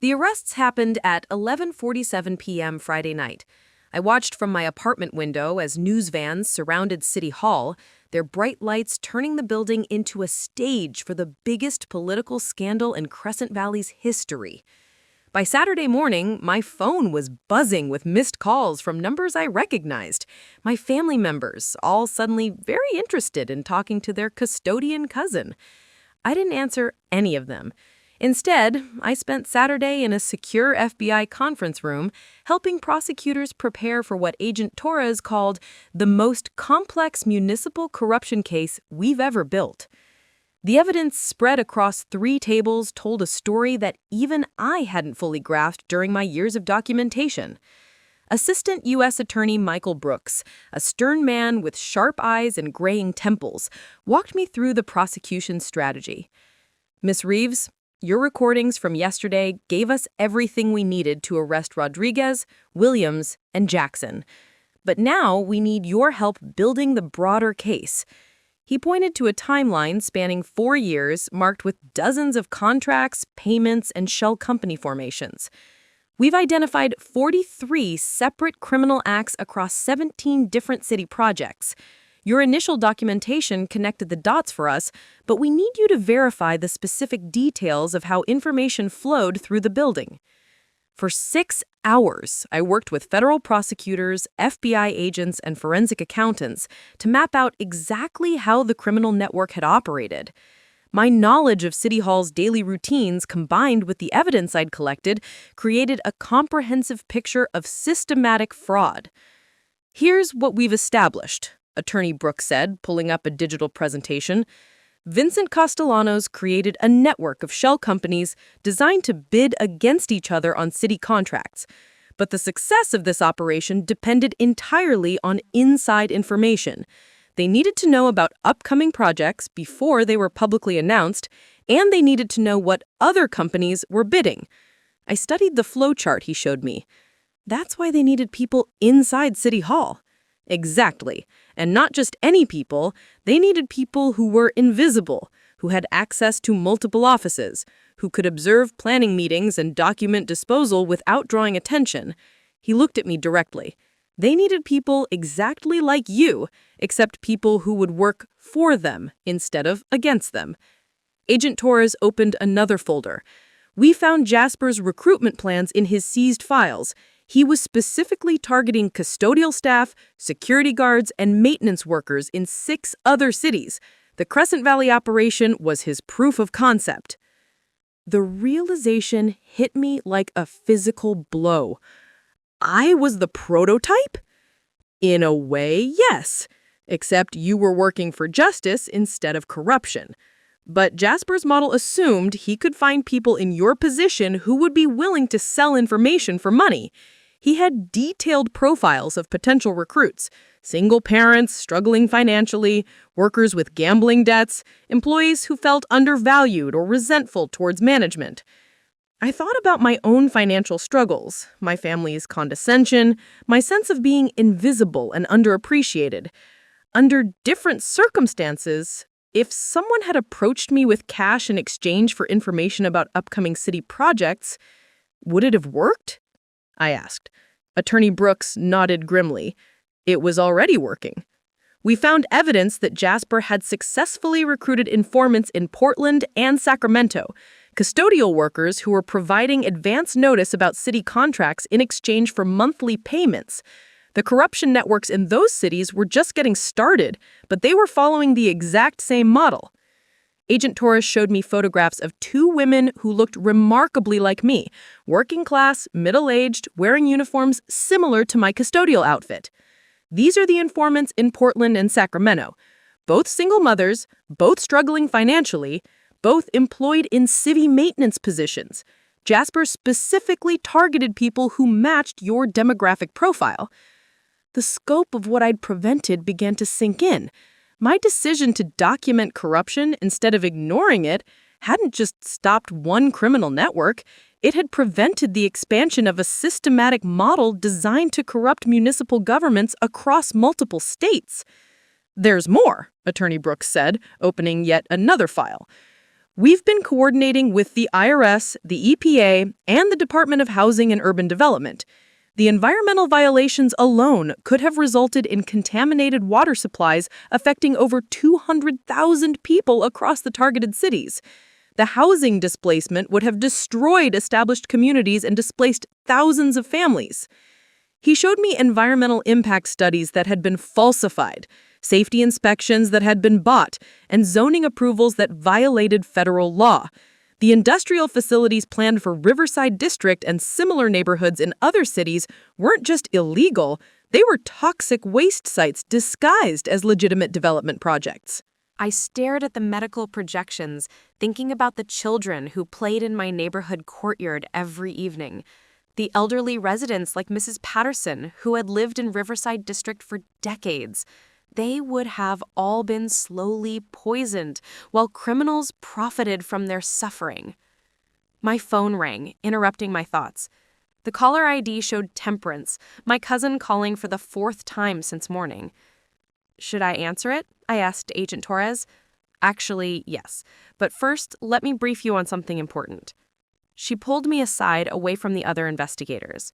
The arrests happened at 11:47 p.m. Friday night. I watched from my apartment window as news vans surrounded City Hall, their bright lights turning the building into a stage for the biggest political scandal in Crescent Valley's history. By Saturday morning, my phone was buzzing with missed calls from numbers I recognized. My family members, all suddenly very interested in talking to their custodian cousin. I didn't answer any of them. Instead, I spent Saturday in a secure FBI conference room helping prosecutors prepare for what Agent Torres called the most complex municipal corruption case we've ever built. The evidence spread across 3 tables told a story that even I hadn't fully grasped during my years of documentation. Assistant U.S. Attorney Michael Brooks, a stern man with sharp eyes and graying temples, walked me through the prosecution's strategy. Miss Reeves, your recordings from yesterday gave us everything we needed to arrest Rodriguez, Williams, and Jackson. But now we need your help building the broader case. He pointed to a timeline spanning 4 years marked with dozens of contracts, payments, and shell company formations. We've identified 43 separate criminal acts across 17 different city projects. Your initial documentation connected the dots for us, but we need you to verify the specific details of how information flowed through the building. For 6 hours, I worked with federal prosecutors, FBI agents, and forensic accountants to map out exactly how the criminal network had operated. My knowledge of City Hall's daily routines combined with the evidence I'd collected created a comprehensive picture of systematic fraud. Here's what we've established, Attorney Brooks said, pulling up a digital presentation. Vincent Castellanos created a network of shell companies designed to bid against each other on city contracts. But the success of this operation depended entirely on inside information. They needed to know about upcoming projects before they were publicly announced, and they needed to know what other companies were bidding. I studied the flowchart he showed me. That's why they needed people inside City Hall. Exactly. And not just any people, they needed people who were invisible, who had access to multiple offices, who could observe planning meetings and document disposal without drawing attention. He looked at me directly. They needed people exactly like you, except people who would work for them instead of against them. Agent Torres opened another folder. We found Jasper's recruitment plans in his seized files. He was specifically targeting custodial staff, security guards, and maintenance workers in 6 other cities. The Crescent Valley operation was his proof of concept. The realization hit me like a physical blow. I was the prototype? In a way, yes, except you were working for justice instead of corruption. But Jasper's model assumed he could find people in your position who would be willing to sell information for money. He had detailed profiles of potential recruits, single parents struggling financially, workers with gambling debts, employees who felt undervalued or resentful towards management. I thought about my own financial struggles, my family's condescension, my sense of being invisible and underappreciated. Under different circumstances, if someone had approached me with cash in exchange for information about upcoming city projects, would it have worked? I asked. Attorney Brooks nodded grimly. It was already working. We found evidence that Jasper had successfully recruited informants in Portland and Sacramento, custodial workers who were providing advance notice about city contracts in exchange for monthly payments. The corruption networks in those cities were just getting started, but they were following the exact same model. Agent Torres showed me photographs of 2 women who looked remarkably like me, working class, middle-aged, wearing uniforms similar to my custodial outfit. These are the informants in Portland and Sacramento. Both single mothers, both struggling financially, both employed in city maintenance positions. Jasper specifically targeted people who matched your demographic profile. The scope of what I'd prevented began to sink in. My decision to document corruption instead of ignoring it hadn't just stopped one criminal network. It had prevented the expansion of a systematic model designed to corrupt municipal governments across multiple states. There's more, Attorney Brooks said, opening yet another file. We've been coordinating with the IRS, the EPA, and the Department of Housing and Urban Development. The environmental violations alone could have resulted in contaminated water supplies affecting over 200,000 people across the targeted cities. The housing displacement would have destroyed established communities and displaced thousands of families. He showed me environmental impact studies that had been falsified, safety inspections that had been bought, and zoning approvals that violated federal law. The industrial facilities planned for Riverside District and similar neighborhoods in other cities weren't just illegal, they were toxic waste sites disguised as legitimate development projects. I stared at the medical projections, thinking about the children who played in my neighborhood courtyard every evening. The elderly residents like Mrs. Patterson, who had lived in Riverside District for decades. They would have all been slowly poisoned while criminals profited from their suffering. My phone rang, interrupting my thoughts. The caller ID showed Temperance, my cousin calling for the 4th time since morning. Should I answer it? I asked Agent Torres. Actually, yes. But first, let me brief you on something important. She pulled me aside away from the other investigators.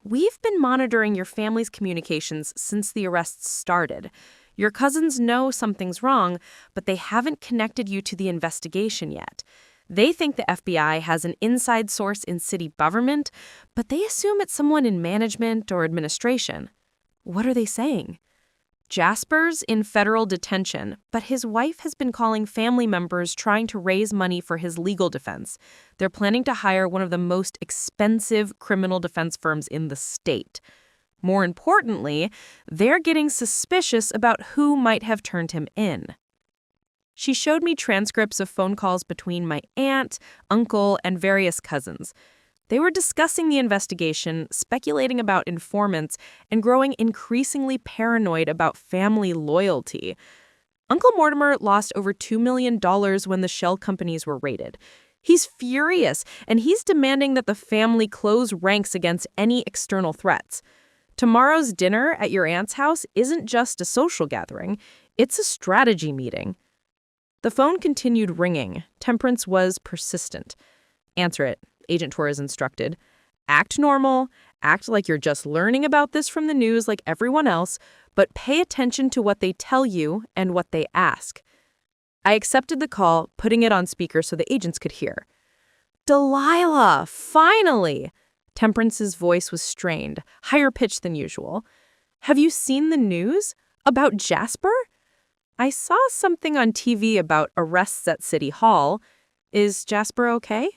We've been monitoring your family's communications since the arrests started. Your cousins know something's wrong, but they haven't connected you to the investigation yet. They think the FBI has an inside source in city government, but they assume it's someone in management or administration. What are they saying? Jasper's in federal detention, but his wife has been calling family members trying to raise money for his legal defense. They're planning to hire one of the most expensive criminal defense firms in the state. More importantly, they're getting suspicious about who might have turned him in. She showed me transcripts of phone calls between my aunt, uncle, and various cousins. They were discussing the investigation, speculating about informants, and growing increasingly paranoid about family loyalty. Uncle Mortimer lost over $2 million when the shell companies were raided. He's furious, and he's demanding that the family close ranks against any external threats. Tomorrow's dinner at your aunt's house isn't just a social gathering, it's a strategy meeting. The phone continued ringing. Temperance was persistent. Answer it, Agent Torres instructed. Act normal, act like you're just learning about this from the news like everyone else, but pay attention to what they tell you and what they ask. I accepted the call, putting it on speaker so the agents could hear. Delilah, finally! Temperance's voice was strained, higher pitched than usual. Have you seen the news? About Jasper? I saw something on TV about arrests at City Hall. Is Jasper okay?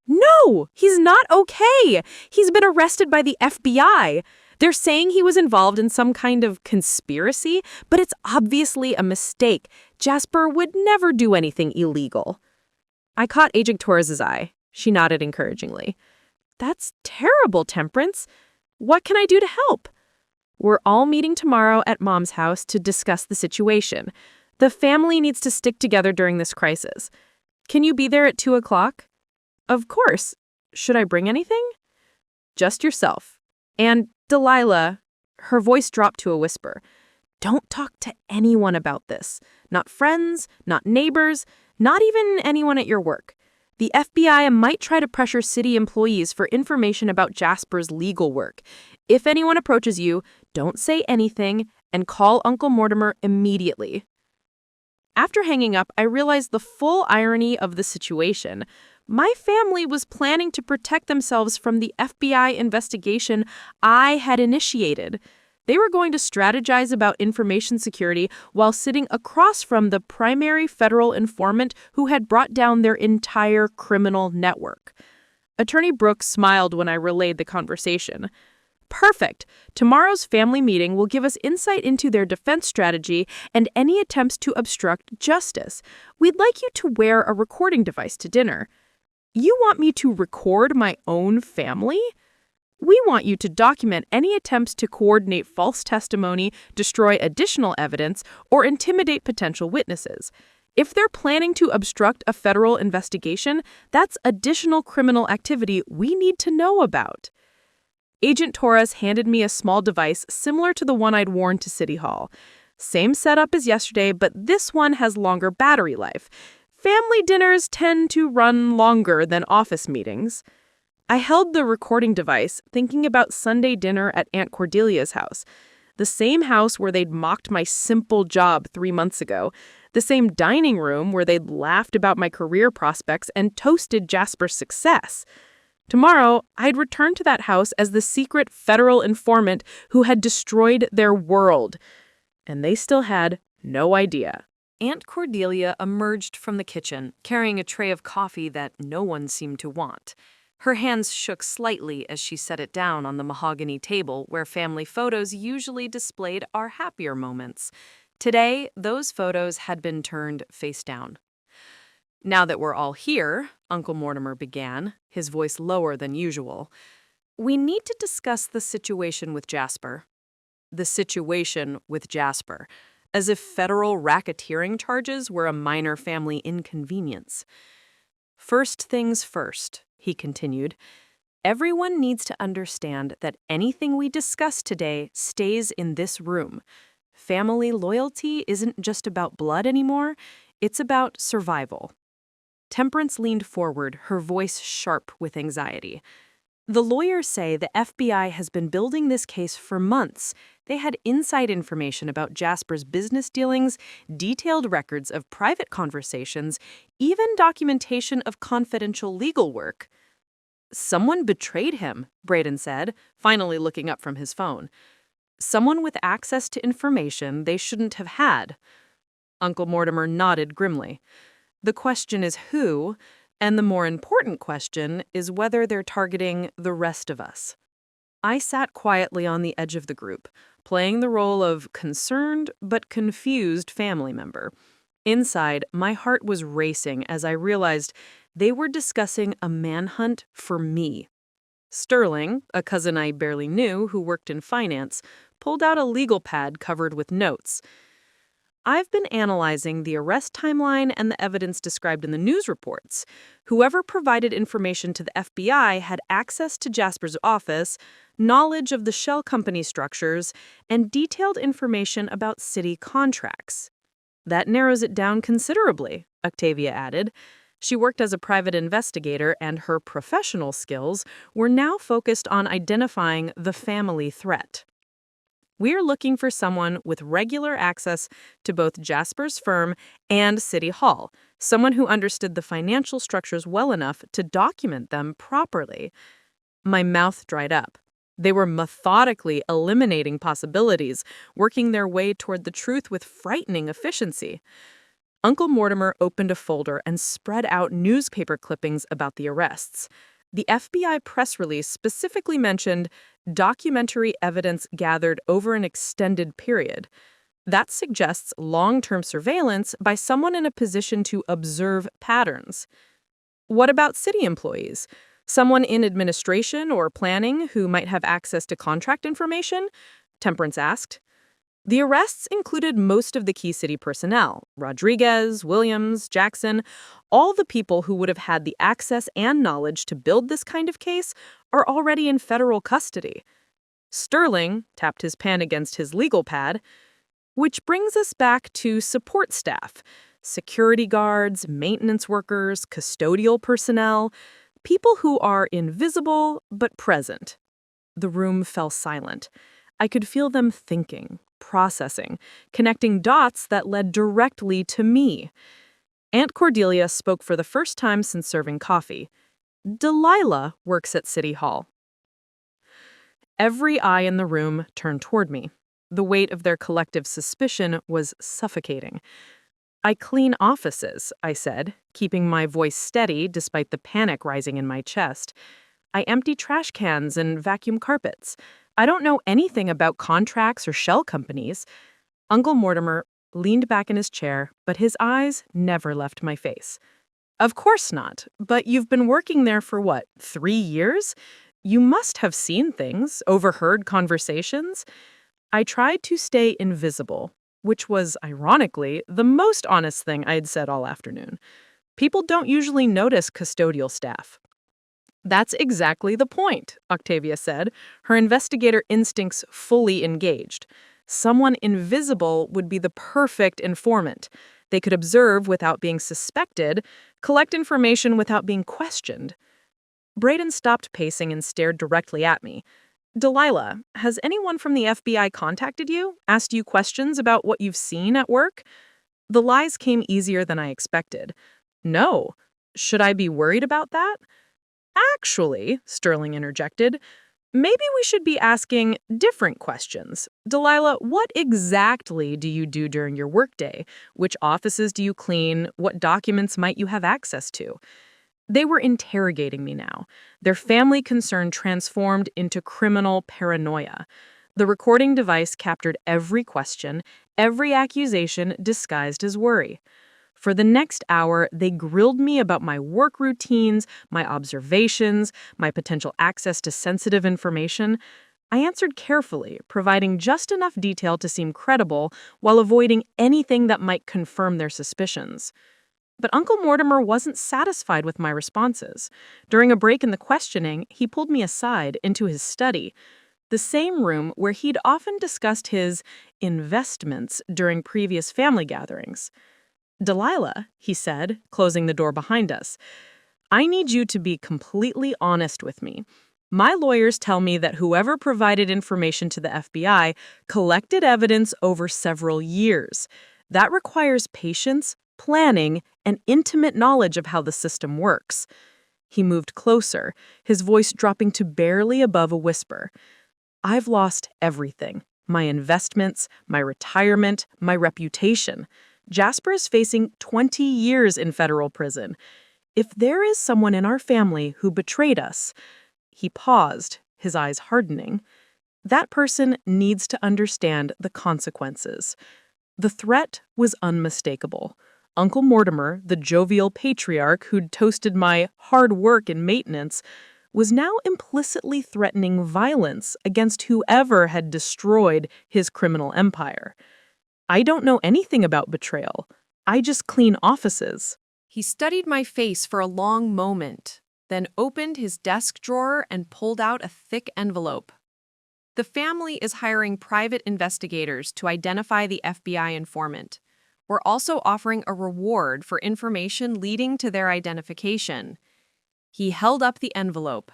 No, he's not okay. He's been arrested by the FBI. They're saying he was involved in some kind of conspiracy, but it's obviously a mistake. Jasper would never do anything illegal. I caught Agent Torres's eye. She nodded encouragingly. That's terrible, Temperance. What can I do to help? We're all meeting tomorrow at Mom's house to discuss the situation. The family needs to stick together during this crisis. Can you be there at 2 o'clock? Of course. Should I bring anything? Just yourself. And Delilah, her voice dropped to a whisper. Don't talk to anyone about this. Not friends, not neighbors, not even anyone at your work. The FBI might try to pressure city employees for information about Jasper's legal work. If anyone approaches you, don't say anything and call Uncle Mortimer immediately. After hanging up, I realized the full irony of the situation. My family was planning to protect themselves from the FBI investigation I had initiated. They were going to strategize about information security while sitting across from the primary federal informant who had brought down their entire criminal network. Attorney Brooks smiled when I relayed the conversation. Perfect. Tomorrow's family meeting will give us insight into their defense strategy and any attempts to obstruct justice. We'd like you to wear a recording device to dinner. You want me to record my own family? We want you to document any attempts to coordinate false testimony, destroy additional evidence, or intimidate potential witnesses. If they're planning to obstruct a federal investigation, that's additional criminal activity we need to know about. Agent Torres handed me a small device similar to the one I'd worn to City Hall. Same setup as yesterday, but this one has longer battery life. Family dinners tend to run longer than office meetings. I held the recording device, thinking about Sunday dinner at Aunt Cordelia's house. The same house where they'd mocked my simple job 3 months ago. The same dining room where they'd laughed about my career prospects and toasted Jasper's success. Tomorrow, I'd return to that house as the secret federal informant who had destroyed their world. And they still had no idea. Aunt Cordelia emerged from the kitchen, carrying a tray of coffee that no one seemed to want. Her hands shook slightly as she set it down on the mahogany table where family photos usually displayed our happier moments. Today, those photos had been turned face down. "Now that we're all here," Uncle Mortimer began, his voice lower than usual, "we need to discuss the situation with Jasper." The situation with Jasper, as if federal racketeering charges were a minor family inconvenience. "First things first," he continued. "Everyone needs to understand that anything we discuss today stays in this room. Family loyalty isn't just about blood anymore, it's about survival." Temperance leaned forward, her voice sharp with anxiety. "The lawyers say the FBI has been building this case for months. They had inside information about Jasper's business dealings, detailed records of private conversations, even documentation of confidential legal work." "Someone betrayed him," Braden said, finally looking up from his phone. "Someone with access to information they shouldn't have had." Uncle Mortimer nodded grimly. "The question is who, and the more important question is whether they're targeting the rest of us." I sat quietly on the edge of the group, playing the role of concerned but confused family member. Inside, my heart was racing as I realized they were discussing a manhunt for me. Sterling, a cousin I barely knew who worked in finance, pulled out a legal pad covered with notes. "I've been analyzing the arrest timeline and the evidence described in the news reports. Whoever provided information to the FBI had access to Jasper's office, knowledge of the shell company structures, and detailed information about city contracts." "That narrows it down considerably," Octavia added. She worked as a private investigator, and her professional skills were now focused on identifying the family threat. "We're looking for someone with regular access to both Jasper's firm and City Hall, someone who understood the financial structures well enough to document them properly." My mouth dried up. They were methodically eliminating possibilities, working their way toward the truth with frightening efficiency. Uncle Mortimer opened a folder and spread out newspaper clippings about the arrests. The FBI press release specifically mentioned documentary evidence gathered over an extended period. That suggests long-term surveillance by someone in a position to observe patterns. "What about city employees? Someone in administration or planning who might have access to contract information?" Temperance asked. The arrests included most of the key city personnel: Rodriguez, Williams, Jackson. All the people who would have had the access and knowledge to build this kind of case are already in federal custody. Sterling tapped his pen against his legal pad. "Which brings us back to support staff: security guards, maintenance workers, custodial personnel, people who are invisible but present." The room fell silent. I could feel them thinking, processing, connecting dots that led directly to me. Aunt Cordelia spoke for the first time since serving coffee. "Delilah works at City Hall." Every eye in the room turned toward me. The weight of their collective suspicion was suffocating. "I clean offices," I said, keeping my voice steady despite the panic rising in my chest. "I empty trash cans and vacuum carpets. I don't know anything about contracts or shell companies." Uncle Mortimer leaned back in his chair, but his eyes never left my face. "Of course not, but you've been working there for what, 3 years? You must have seen things, overheard conversations." I tried to stay invisible, which was, ironically, the most honest thing I'd said all afternoon. People don't usually notice custodial staff. "That's exactly the point," Octavia said, her investigator instincts fully engaged. Someone invisible would be the perfect informant. They could observe without being suspected, collect information without being questioned. Braden stopped pacing and stared directly at me. Delilah, has anyone from the FBI contacted you, asked you questions about what you've seen at work? The lies came easier than I expected. No. Should I be worried about that? Actually, Sterling interjected, maybe we should be asking different questions. Delilah, what exactly do you do during your workday? Which offices do you clean? What documents might you have access to? They were interrogating me now. Their family concern transformed into criminal paranoia. The recording device captured every question, every accusation disguised as worry. For the next hour, they grilled me about my work routines, my observations, my potential access to sensitive information. I answered carefully, providing just enough detail to seem credible while avoiding anything that might confirm their suspicions. But Uncle Mortimer wasn't satisfied with my responses. During a break in the questioning, he pulled me aside into his study, the same room where he'd often discussed his investments during previous family gatherings. Delilah, he said, closing the door behind us, I need you to be completely honest with me. My lawyers tell me that whoever provided information to the FBI collected evidence over several years. That requires patience, planning, and intimate knowledge of how the system works. He moved closer, his voice dropping to barely above a whisper. I've lost everything. My investments, my retirement, my reputation. Jasper is facing 20 years in federal prison. If there is someone in our family who betrayed us, he paused, his eyes hardening, that person needs to understand the consequences. The threat was unmistakable. Uncle Mortimer, the jovial patriarch who'd toasted my hard work and maintenance, was now implicitly threatening violence against whoever had destroyed his criminal empire. I don't know anything about betrayal. I just clean offices. He studied my face for a long moment, then opened his desk drawer and pulled out a thick envelope. The family is hiring private investigators to identify the FBI informant. We're also offering a reward for information leading to their identification. He held up the envelope.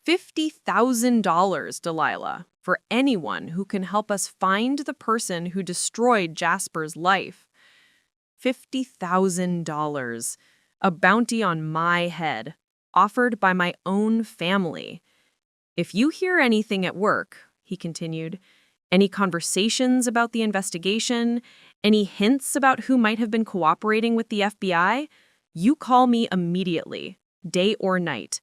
$50,000, Delilah, for anyone who can help us find the person who destroyed Jasper's life. $50,000, a bounty on my head, offered by my own family. If you hear anything at work, he continued, any conversations about the investigation, any hints about who might have been cooperating with the FBI, you call me immediately, day or night.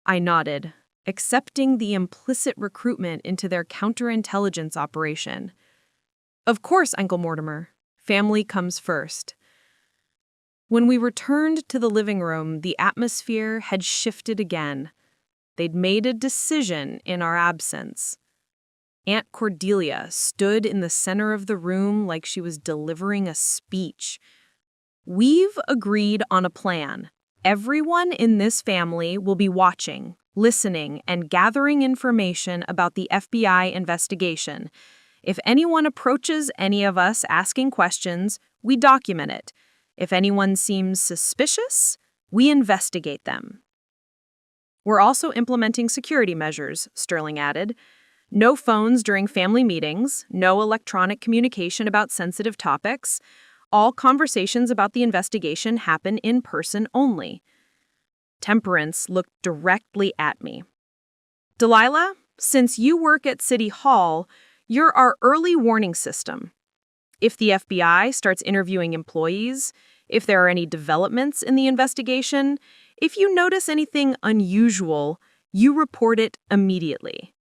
I nodded, accepting the implicit recruitment into their counterintelligence operation. Of course, Uncle Mortimer. Family comes first. When we returned to the living room, the atmosphere had shifted again. They'd made a decision in our absence. Aunt Cordelia stood in the center of the room like she was delivering a speech. We've agreed on a plan. Everyone in this family will be watching, listening, and gathering information about the FBI investigation. If anyone approaches any of us asking questions, we document it. If anyone seems suspicious, we investigate them. We're also implementing security measures, Sterling added. No phones during family meetings, no electronic communication about sensitive topics. All conversations about the investigation happen in person only. Temperance looked directly at me. Delilah, since you work at City Hall, you're our early warning system. If the FBI starts interviewing employees, if there are any developments in the investigation, if you notice anything unusual, you report it immediately.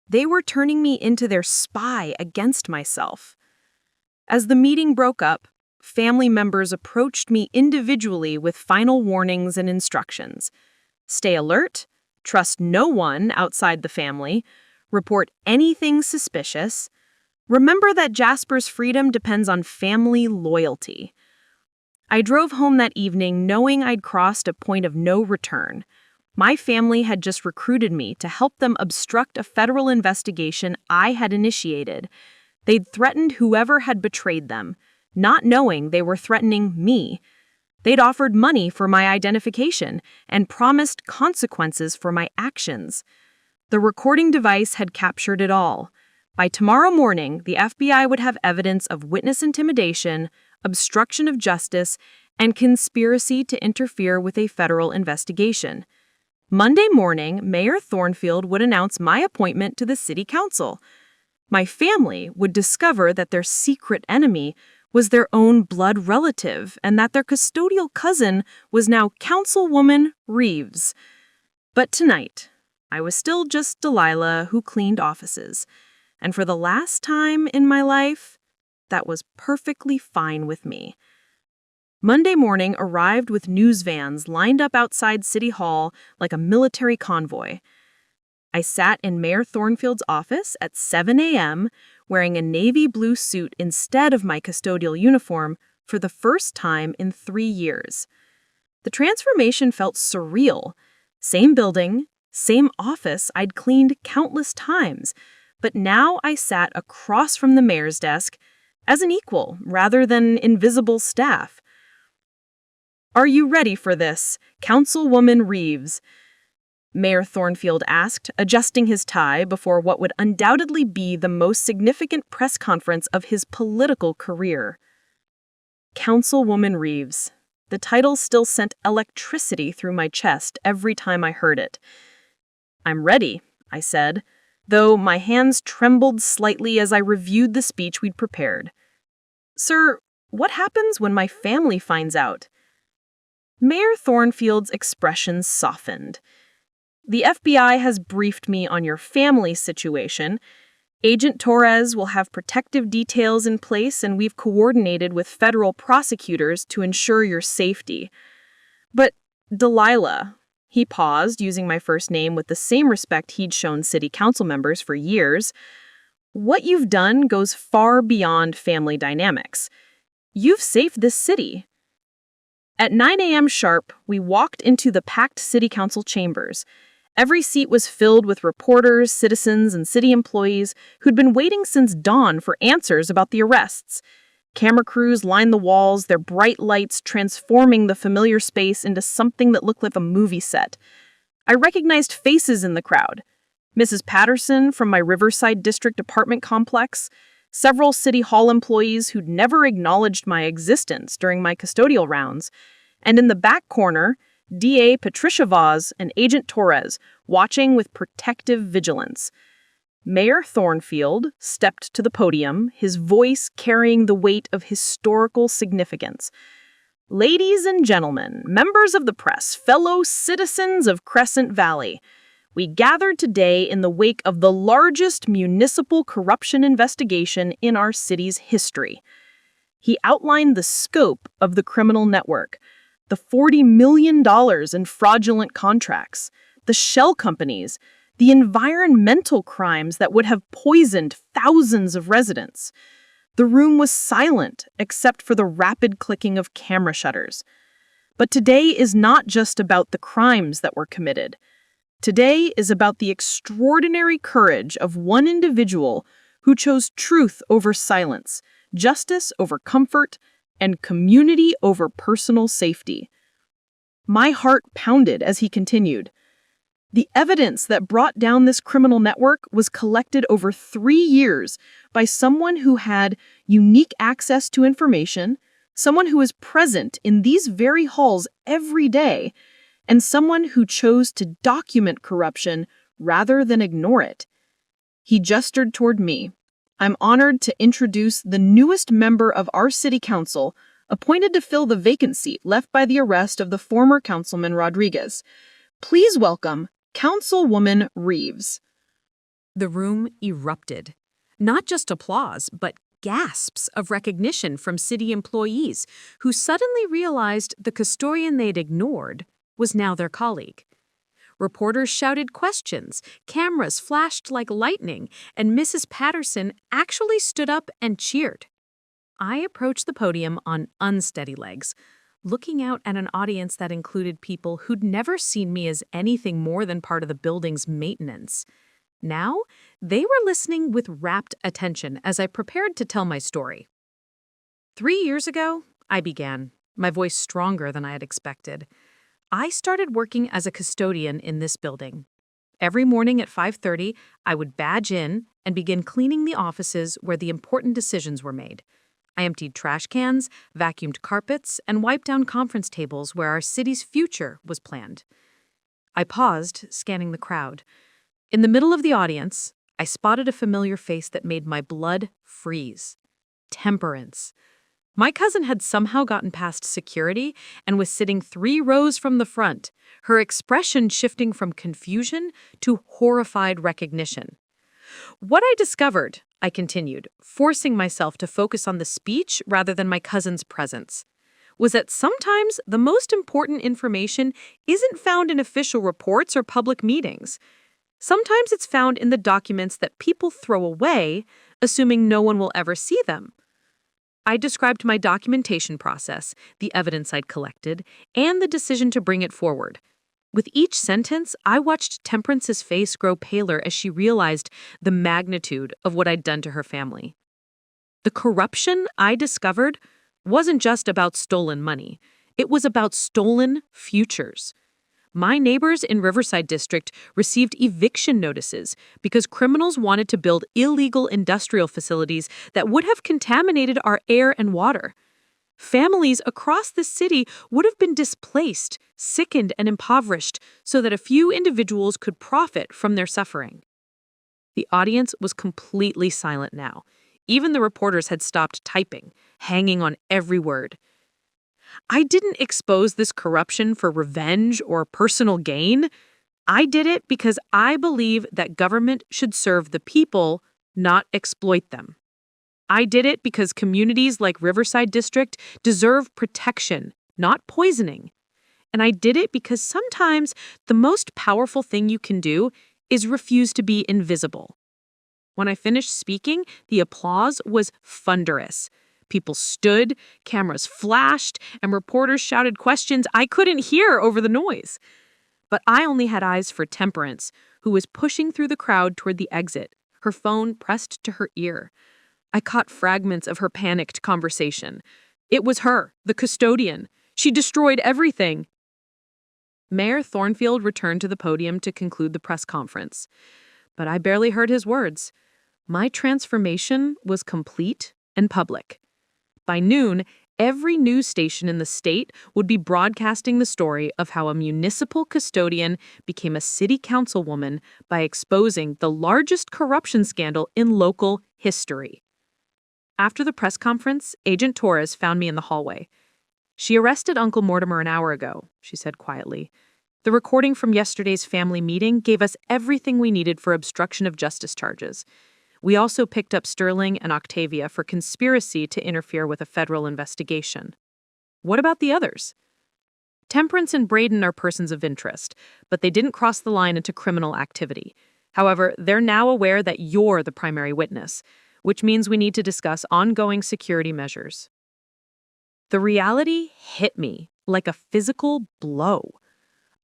They were turning me into their spy against myself. As the meeting broke up, family members approached me individually with final warnings and instructions. Stay alert, trust no one outside the family, report anything suspicious. Remember that Jasper's freedom depends on family loyalty. I drove home that evening knowing I'd crossed a point of no return. My family had just recruited me to help them obstruct a federal investigation I had initiated. They'd threatened whoever had betrayed them, not knowing they were threatening me. They'd offered money for my identification and promised consequences for my actions. The recording device had captured it all. By tomorrow morning, the FBI would have evidence of witness intimidation, obstruction of justice, and conspiracy to interfere with a federal investigation. Monday morning, Mayor Thornfield would announce my appointment to the city council. My family would discover that their secret enemy was their own blood relative and that their custodial cousin was now Councilwoman Reeves. But tonight, I was still just Delilah who cleaned offices. And for the last time in my life, that was perfectly fine with me. Monday morning arrived with news vans lined up outside City Hall like a military convoy. I sat in Mayor Thornfield's office at 7 a.m., wearing a navy blue suit instead of my custodial uniform for the first time in 3 years. The transformation felt surreal. Same building, same office I'd cleaned countless times, but now I sat across from the mayor's desk as an equal rather than invisible staff. "Are you ready for this, Councilwoman Reeves?" Mayor Thornfield asked, adjusting his tie before what would undoubtedly be the most significant press conference of his political career. Councilwoman Reeves. The title still sent electricity through my chest every time I heard it. "I'm ready," I said, though my hands trembled slightly as I reviewed the speech we'd prepared. "Sir, what happens when my family finds out?" Mayor Thornfield's expression softened. "The FBI has briefed me on your family situation. Agent Torres will have protective details in place, and we've coordinated with federal prosecutors to ensure your safety. But, Delilah," he paused, using my first name with the same respect he'd shown city council members for years, "what you've done goes far beyond family dynamics. You've saved this city." At 9 a.m. sharp, we walked into the packed city council chambers. Every seat was filled with reporters, citizens, and city employees who'd been waiting since dawn for answers about the arrests. Camera crews lined the walls, their bright lights transforming the familiar space into something that looked like a movie set. I recognized faces in the crowd. Mrs. Patterson from my Riverside District apartment complex, several City Hall employees who'd never acknowledged my existence during my custodial rounds, and in the back corner, DA Patricia Vaz and Agent Torres watching with protective vigilance. Mayor Thornfield stepped to the podium, his voice carrying the weight of historical significance. "Ladies and gentlemen, members of the press, fellow citizens of Crescent Valley, we gathered today in the wake of the largest municipal corruption investigation in our city's history." He outlined the scope of the criminal network, the $40 million in fraudulent contracts, the shell companies, the environmental crimes that would have poisoned thousands of residents. The room was silent except for the rapid clicking of camera shutters. But today is not just about the crimes that were committed. Today is about the extraordinary courage of one individual who chose truth over silence, justice over comfort, and community over personal safety. My heart pounded as he continued. The evidence that brought down this criminal network was collected over 3 years by someone who had unique access to information, someone who is present in these very halls every day, and someone who chose to document corruption rather than ignore it. He gestured toward me. "I'm honored to introduce the newest member of our city council, appointed to fill the vacant seat left by the arrest of the former Councilman Rodriguez. Please welcome Councilwoman Reeves." The room erupted. Not just applause, but gasps of recognition from city employees who suddenly realized the custodian they'd ignored was now their colleague. Reporters shouted questions, cameras flashed like lightning, and Mrs. Patterson actually stood up and cheered. I approached the podium on unsteady legs, looking out at an audience that included people who'd never seen me as anything more than part of the building's maintenance. Now, they were listening with rapt attention as I prepared to tell my story. 3 years ago, I began, my voice stronger than I had expected. I started working as a custodian in this building. Every morning at 5:30, I would badge in and begin cleaning the offices where the important decisions were made. I emptied trash cans, vacuumed carpets, and wiped down conference tables where our city's future was planned. I paused, scanning the crowd. In the middle of the audience, I spotted a familiar face that made my blood freeze. Temperance. My cousin had somehow gotten past security and was sitting 3 rows from the front, her expression shifting from confusion to horrified recognition. What I discovered, I continued, forcing myself to focus on the speech rather than my cousin's presence, was that sometimes the most important information isn't found in official reports or public meetings. Sometimes it's found in the documents that people throw away, assuming no one will ever see them. I described my documentation process, the evidence I'd collected, and the decision to bring it forward. With each sentence, I watched Temperance's face grow paler as she realized the magnitude of what I'd done to her family. The corruption I discovered wasn't just about stolen money. It was about stolen futures. My neighbors in Riverside District received eviction notices because criminals wanted to build illegal industrial facilities that would have contaminated our air and water. Families across the city would have been displaced, sickened, and impoverished so that a few individuals could profit from their suffering. The audience was completely silent now. Even the reporters had stopped typing, hanging on every word. I didn't expose this corruption for revenge or personal gain. I did it because I believe that government should serve the people, not exploit them. I did it because communities like Riverside District deserve protection, not poisoning. And I did it because sometimes the most powerful thing you can do is refuse to be invisible. When I finished speaking, the applause was thunderous. People stood, cameras flashed, and reporters shouted questions I couldn't hear over the noise. But I only had eyes for Temperance, who was pushing through the crowd toward the exit, her phone pressed to her ear. I caught fragments of her panicked conversation. It was her, the custodian. She destroyed everything. Mayor Thornfield returned to the podium to conclude the press conference. But I barely heard his words. My transformation was complete and public. By noon, every news station in the state would be broadcasting the story of how a municipal custodian became a city councilwoman by exposing the largest corruption scandal in local history. After the press conference, Agent Torres found me in the hallway. "She arrested Uncle Mortimer an hour ago," she said quietly. "The recording from yesterday's family meeting gave us everything we needed for obstruction of justice charges. We also picked up Sterling and Octavia for conspiracy to interfere with a federal investigation. What about the others?" "Temperance and Braden are persons of interest, but they didn't cross the line into criminal activity. However, they're now aware that you're the primary witness, which means we need to discuss ongoing security measures." The reality hit me like a physical blow.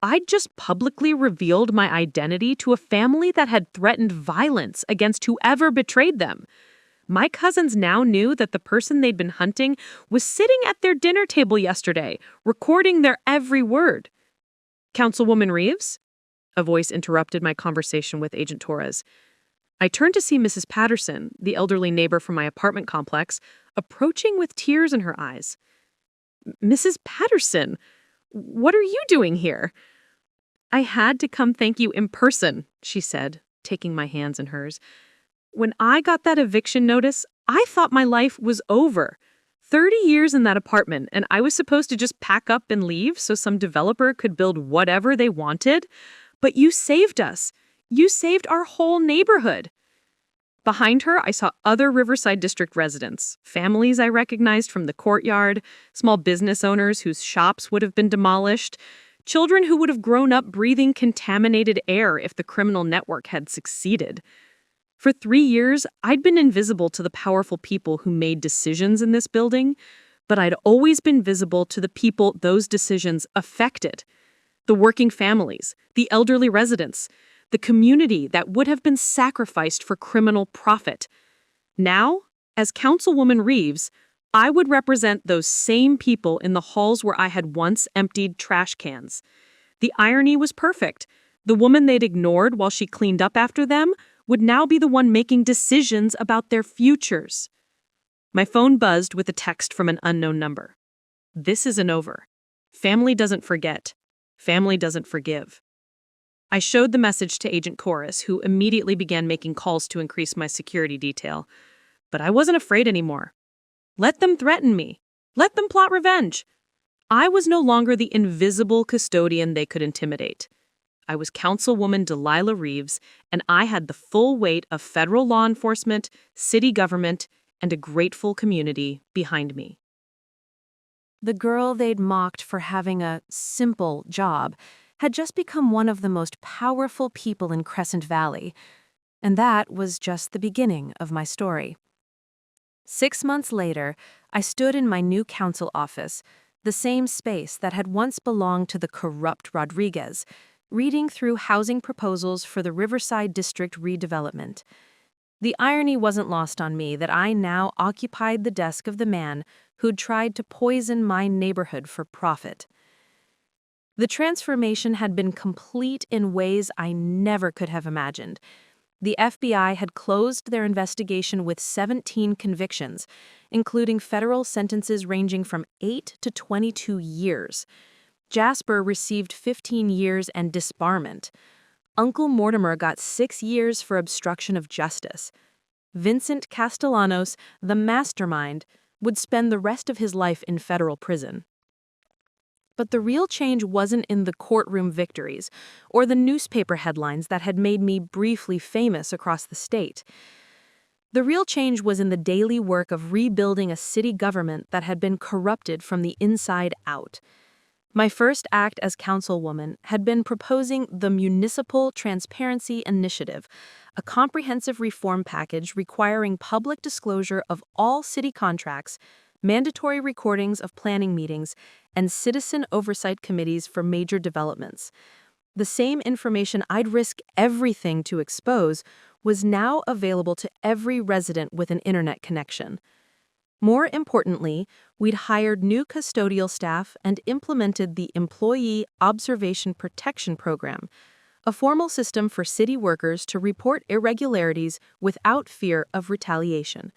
I'd just publicly revealed my identity to a family that had threatened violence against whoever betrayed them. My cousins now knew that the person they'd been hunting was sitting at their dinner table yesterday, recording their every word. "Councilwoman Reeves?" A voice interrupted my conversation with Agent Torres. I turned to see Mrs. Patterson, the elderly neighbor from my apartment complex, approaching with tears in her eyes. "Mrs. Patterson, what are you doing here?" "I had to come thank you in person," she said, taking my hands in hers. "When I got that eviction notice, I thought my life was over. 30 years in that apartment, and I was supposed to just pack up and leave so some developer could build whatever they wanted. But you saved us. You saved our whole neighborhood." Behind her, I saw other Riverside District residents, families I recognized from the courtyard, small business owners whose shops would have been demolished, children who would have grown up breathing contaminated air if the criminal network had succeeded. For 3 years, I'd been invisible to the powerful people who made decisions in this building, but I'd always been visible to the people those decisions affected. The working families, the elderly residents, the community that would have been sacrificed for criminal profit. Now, as Councilwoman Reeves, I would represent those same people in the halls where I had once emptied trash cans. The irony was perfect. The woman they'd ignored while she cleaned up after them would now be the one making decisions about their futures. My phone buzzed with a text from an unknown number. This isn't over. Family doesn't forget. Family doesn't forgive. I showed the message to Agent Chorus, who immediately began making calls to increase my security detail. But I wasn't afraid anymore. Let them threaten me. Let them plot revenge. I was no longer the invisible custodian they could intimidate. I was Councilwoman Delilah Reeves, and I had the full weight of federal law enforcement, city government, and a grateful community behind me. The girl they'd mocked for having a simple job had just become one of the most powerful people in Crescent Valley, and that was just the beginning of my story. 6 months later, I stood in my new council office, the same space that had once belonged to the corrupt Rodriguez, reading through housing proposals for the Riverside District redevelopment. The irony wasn't lost on me that I now occupied the desk of the man who'd tried to poison my neighborhood for profit. The transformation had been complete in ways I never could have imagined. The FBI had closed their investigation with 17 convictions, including federal sentences ranging from 8 to 22 years. Jasper received 15 years and disbarment. Uncle Mortimer got 6 years for obstruction of justice. Vincent Castellanos, the mastermind, would spend the rest of his life in federal prison. But the real change wasn't in the courtroom victories or the newspaper headlines that had made me briefly famous across the state. The real change was in the daily work of rebuilding a city government that had been corrupted from the inside out. My first act as councilwoman had been proposing the Municipal Transparency Initiative, a comprehensive reform package requiring public disclosure of all city contracts, mandatory recordings of planning meetings, and citizen oversight committees for major developments. The same information I'd risk everything to expose was now available to every resident with an internet connection. More importantly, we'd hired new custodial staff and implemented the Employee Observation Protection Program, a formal system for city workers to report irregularities without fear of retaliation.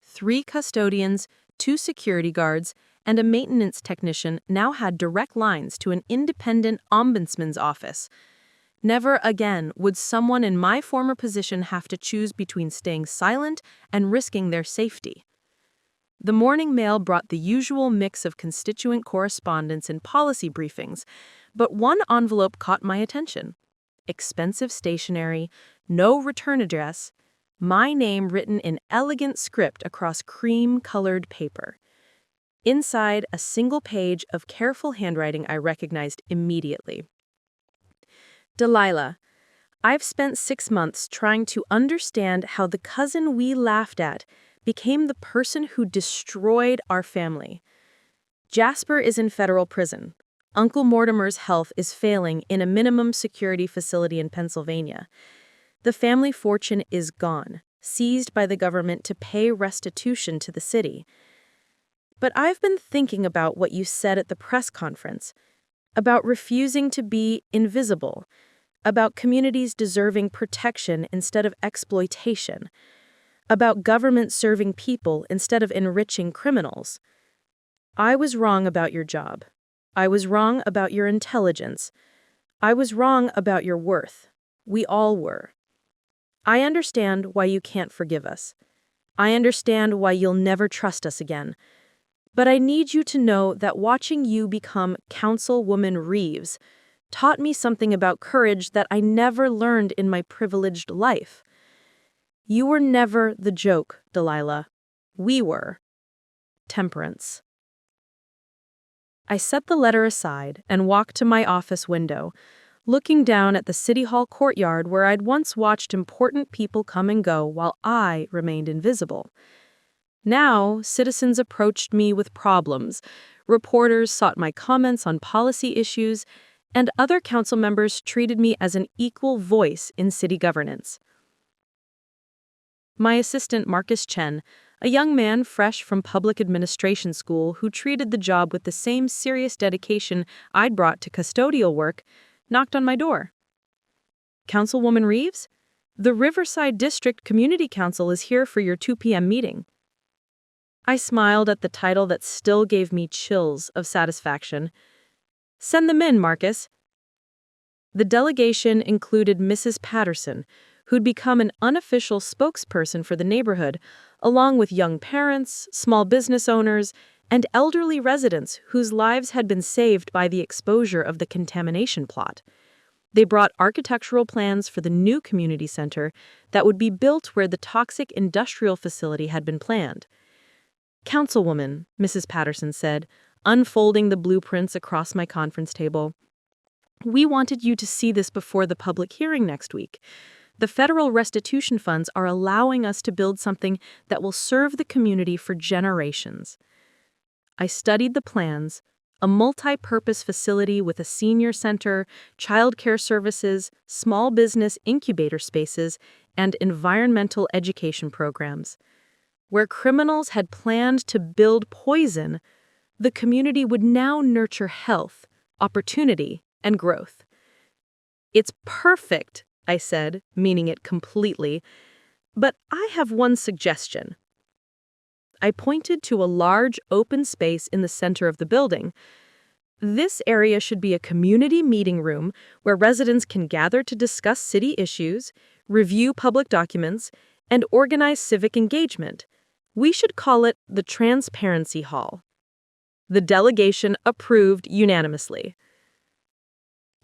3 custodians, 2 security guards, and a maintenance technician now had direct lines to an independent ombudsman's office. Never again would someone in my former position have to choose between staying silent and risking their safety. The morning mail brought the usual mix of constituent correspondence and policy briefings, but one envelope caught my attention. Expensive stationery, no return address, my name written in elegant script across cream-colored paper. Inside, a single page of careful handwriting I recognized immediately. Delilah, I've spent 6 months trying to understand how the cousin we laughed at became the person who destroyed our family. Jasper is in federal prison. Uncle Mortimer's health is failing in a minimum security facility in Pennsylvania. The family fortune is gone, seized by the government to pay restitution to the city. But I've been thinking about what you said at the press conference, about refusing to be invisible, about communities deserving protection instead of exploitation, about government serving people instead of enriching criminals. I was wrong about your job. I was wrong about your intelligence. I was wrong about your worth. We all were. I understand why you can't forgive us. I understand why you'll never trust us again. But I need you to know that watching you become Councilwoman Reeves taught me something about courage that I never learned in my privileged life. You were never the joke, Delilah. We were. Temperance. I set the letter aside and walked to my office window, looking down at the City Hall courtyard where I'd once watched important people come and go while I remained invisible. Now, citizens approached me with problems, reporters sought my comments on policy issues, and other council members treated me as an equal voice in city governance. My assistant Marcus Chen, A young man fresh from public administration school who treated the job with the same serious dedication I'd brought to custodial work, knocked on my door. "Councilwoman Reeves? The Riverside District Community Council is here for your 2 p.m. meeting." I smiled at the title that still gave me chills of satisfaction. "Send them in, Marcus." The delegation included Mrs. Patterson, who'd become an unofficial spokesperson for the neighborhood, along with young parents, small business owners, and elderly residents whose lives had been saved by the exposure of the contamination plot. They brought architectural plans for the new community center that would be built where the toxic industrial facility had been planned. "Councilwoman," Mrs. Patterson said, unfolding the blueprints across my conference table, "we wanted you to see this before the public hearing next week. The federal restitution funds are allowing us to build something that will serve the community for generations." I studied the plans: a multi-purpose facility with a senior center, childcare services, small business incubator spaces, and environmental education programs. Where criminals had planned to build poison, the community would now nurture health, opportunity, and growth. "It's perfect," I said, meaning it completely, "but I have one suggestion." I pointed to a large open space in the center of the building. "This area should be a community meeting room where residents can gather to discuss city issues, review public documents, and organize civic engagement. We should call it the Transparency Hall." The delegation approved unanimously.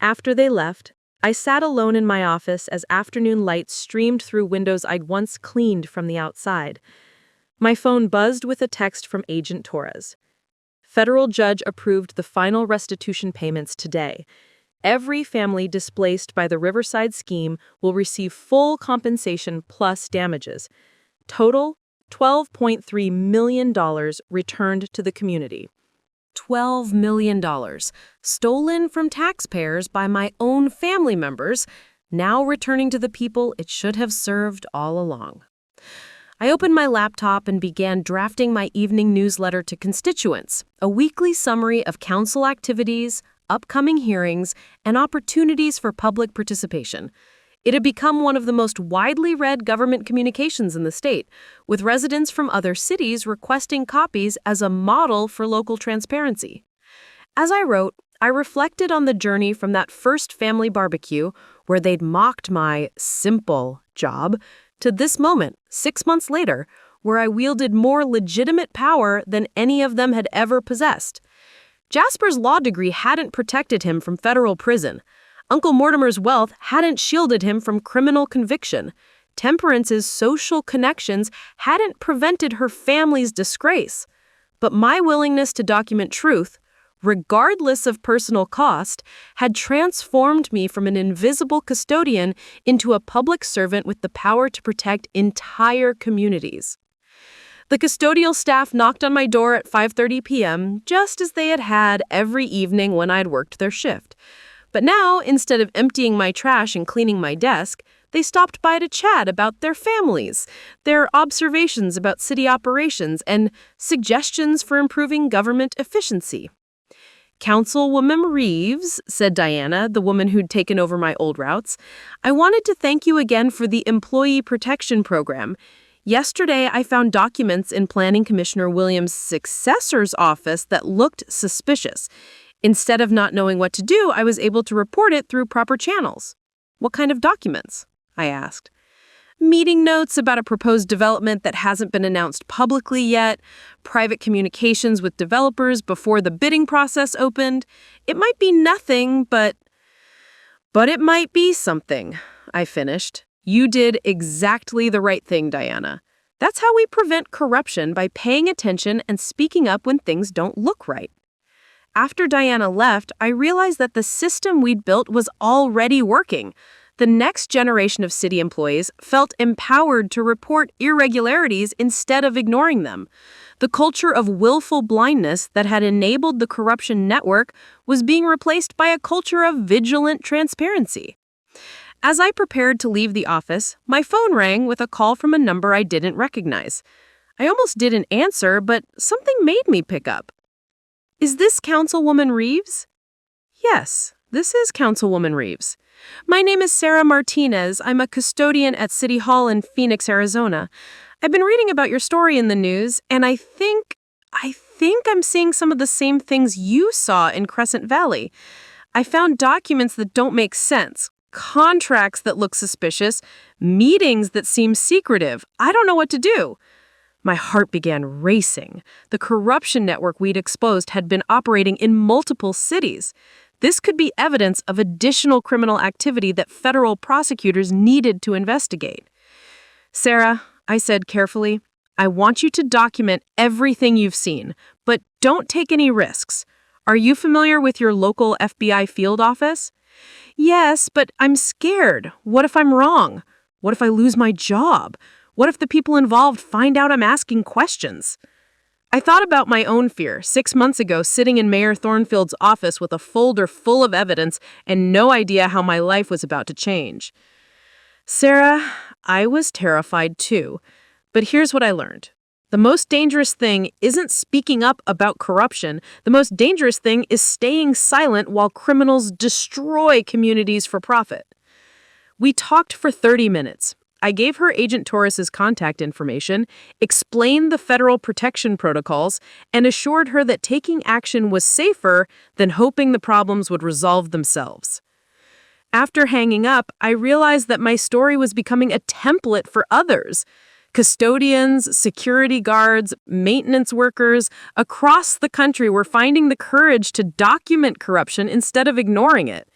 After they left, I sat alone in my office as afternoon light streamed through windows I'd once cleaned from the outside. My phone buzzed with a text from Agent Torres. "Federal judge approved the final restitution payments today. Every family displaced by the Riverside scheme will receive full compensation plus damages. Total, $12.3 million returned to the community." $12 million, stolen from taxpayers by my own family members, now returning to the people it should have served all along. I opened my laptop and began drafting my evening newsletter to constituents, a weekly summary of council activities, upcoming hearings, and opportunities for public participation. It had become one of the most widely read government communications in the state, with residents from other cities requesting copies as a model for local transparency. As I wrote, I reflected on the journey from that first family barbecue, where they'd mocked my simple job, to this moment, 6 months later, where I wielded more legitimate power than any of them had ever possessed. Jasper's law degree hadn't protected him from federal prison. Uncle Mortimer's wealth hadn't shielded him from criminal conviction. Temperance's social connections hadn't prevented her family's disgrace. But my willingness to document truth, regardless of personal cost, had transformed me from an invisible custodian into a public servant with the power to protect entire communities. The custodial staff knocked on my door at 5:30 p.m., just as they had every evening when I'd worked their shift. But now, instead of emptying my trash and cleaning my desk, they stopped by to chat about their families, their observations about city operations, and suggestions for improving government efficiency. "Councilwoman Reeves," said Diana, the woman who'd taken over my old routes, "I wanted to thank you again for the Employee Protection Program. Yesterday, I found documents in Planning Commissioner Williams' successor's office that looked suspicious. Instead of not knowing what to do, I was able to report it through proper channels." "What kind of documents?" I asked. "Meeting notes about a proposed development that hasn't been announced publicly yet, private communications with developers before the bidding process opened. It might be nothing, but it might be something," I finished. "You did exactly the right thing, Diana. That's how we prevent corruption, by paying attention and speaking up when things don't look right." After Diana left, I realized that the system we'd built was already working. The next generation of city employees felt empowered to report irregularities instead of ignoring them. The culture of willful blindness that had enabled the corruption network was being replaced by a culture of vigilant transparency. As I prepared to leave the office, my phone rang with a call from a number I didn't recognize. I almost didn't answer, but something made me pick up. Is this Councilwoman Reeves? Yes, this is Councilwoman Reeves. My name is Sarah Martinez. I'm a custodian at City Hall in Phoenix, Arizona. I've been reading about your story in the news, and I think I'm seeing some of the same things you saw in Crescent Valley. I found documents that don't make sense, contracts that look suspicious, meetings that seem secretive. I don't know what to do. My heart began racing. The corruption network we'd exposed had been operating in multiple cities. This could be evidence of additional criminal activity that federal prosecutors needed to investigate. Sarah, I said carefully, I want you to document everything you've seen, but don't take any risks. Are you familiar with your local FBI field office? Yes, but I'm scared. What if I'm wrong? What if I lose my job? What if the people involved find out I'm asking questions? I thought about my own fear 6 months ago, sitting in Mayor Thornfield's office with a folder full of evidence and no idea how my life was about to change. Sarah, I was terrified too. But here's what I learned. The most dangerous thing isn't speaking up about corruption. The most dangerous thing is staying silent while criminals destroy communities for profit. We talked for 30 minutes. I gave her Agent Torres's contact information, explained the federal protection protocols, and assured her that taking action was safer than hoping the problems would resolve themselves. After hanging up, I realized that my story was becoming a template for others. Custodians, security guards, maintenance workers across the country were finding the courage to document corruption instead of ignoring it.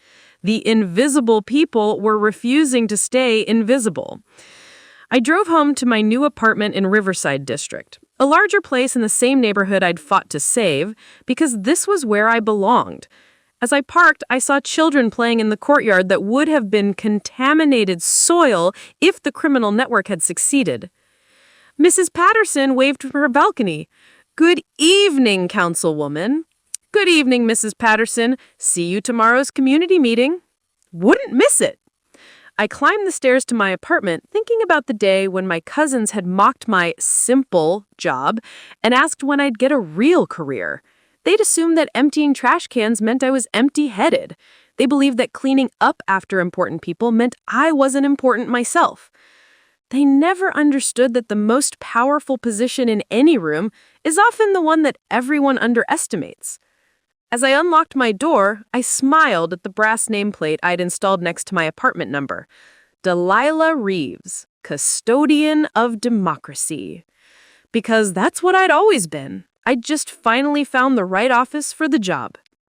The invisible people were refusing to stay invisible. I drove home to my new apartment in Riverside District, a larger place in the same neighborhood I'd fought to save, because this was where I belonged. As I parked, I saw children playing in the courtyard that would have been contaminated soil if the criminal network had succeeded. Mrs. Patterson waved from her balcony. "Good evening, Councilwoman." "Good evening, Mrs. Patterson. See you tomorrow's community meeting." Wouldn't miss it. I climbed the stairs to my apartment, thinking about the day when my cousins had mocked my simple job and asked when I'd get a real career. They'd assumed that emptying trash cans meant I was empty-headed. They believed that cleaning up after important people meant I wasn't important myself. They never understood that the most powerful position in any room is often the one that everyone underestimates. As I unlocked my door, I smiled at the brass nameplate I'd installed next to my apartment number. Delilah Reeves, custodian of democracy. Because that's what I'd always been. I'd just finally found the right office for the job.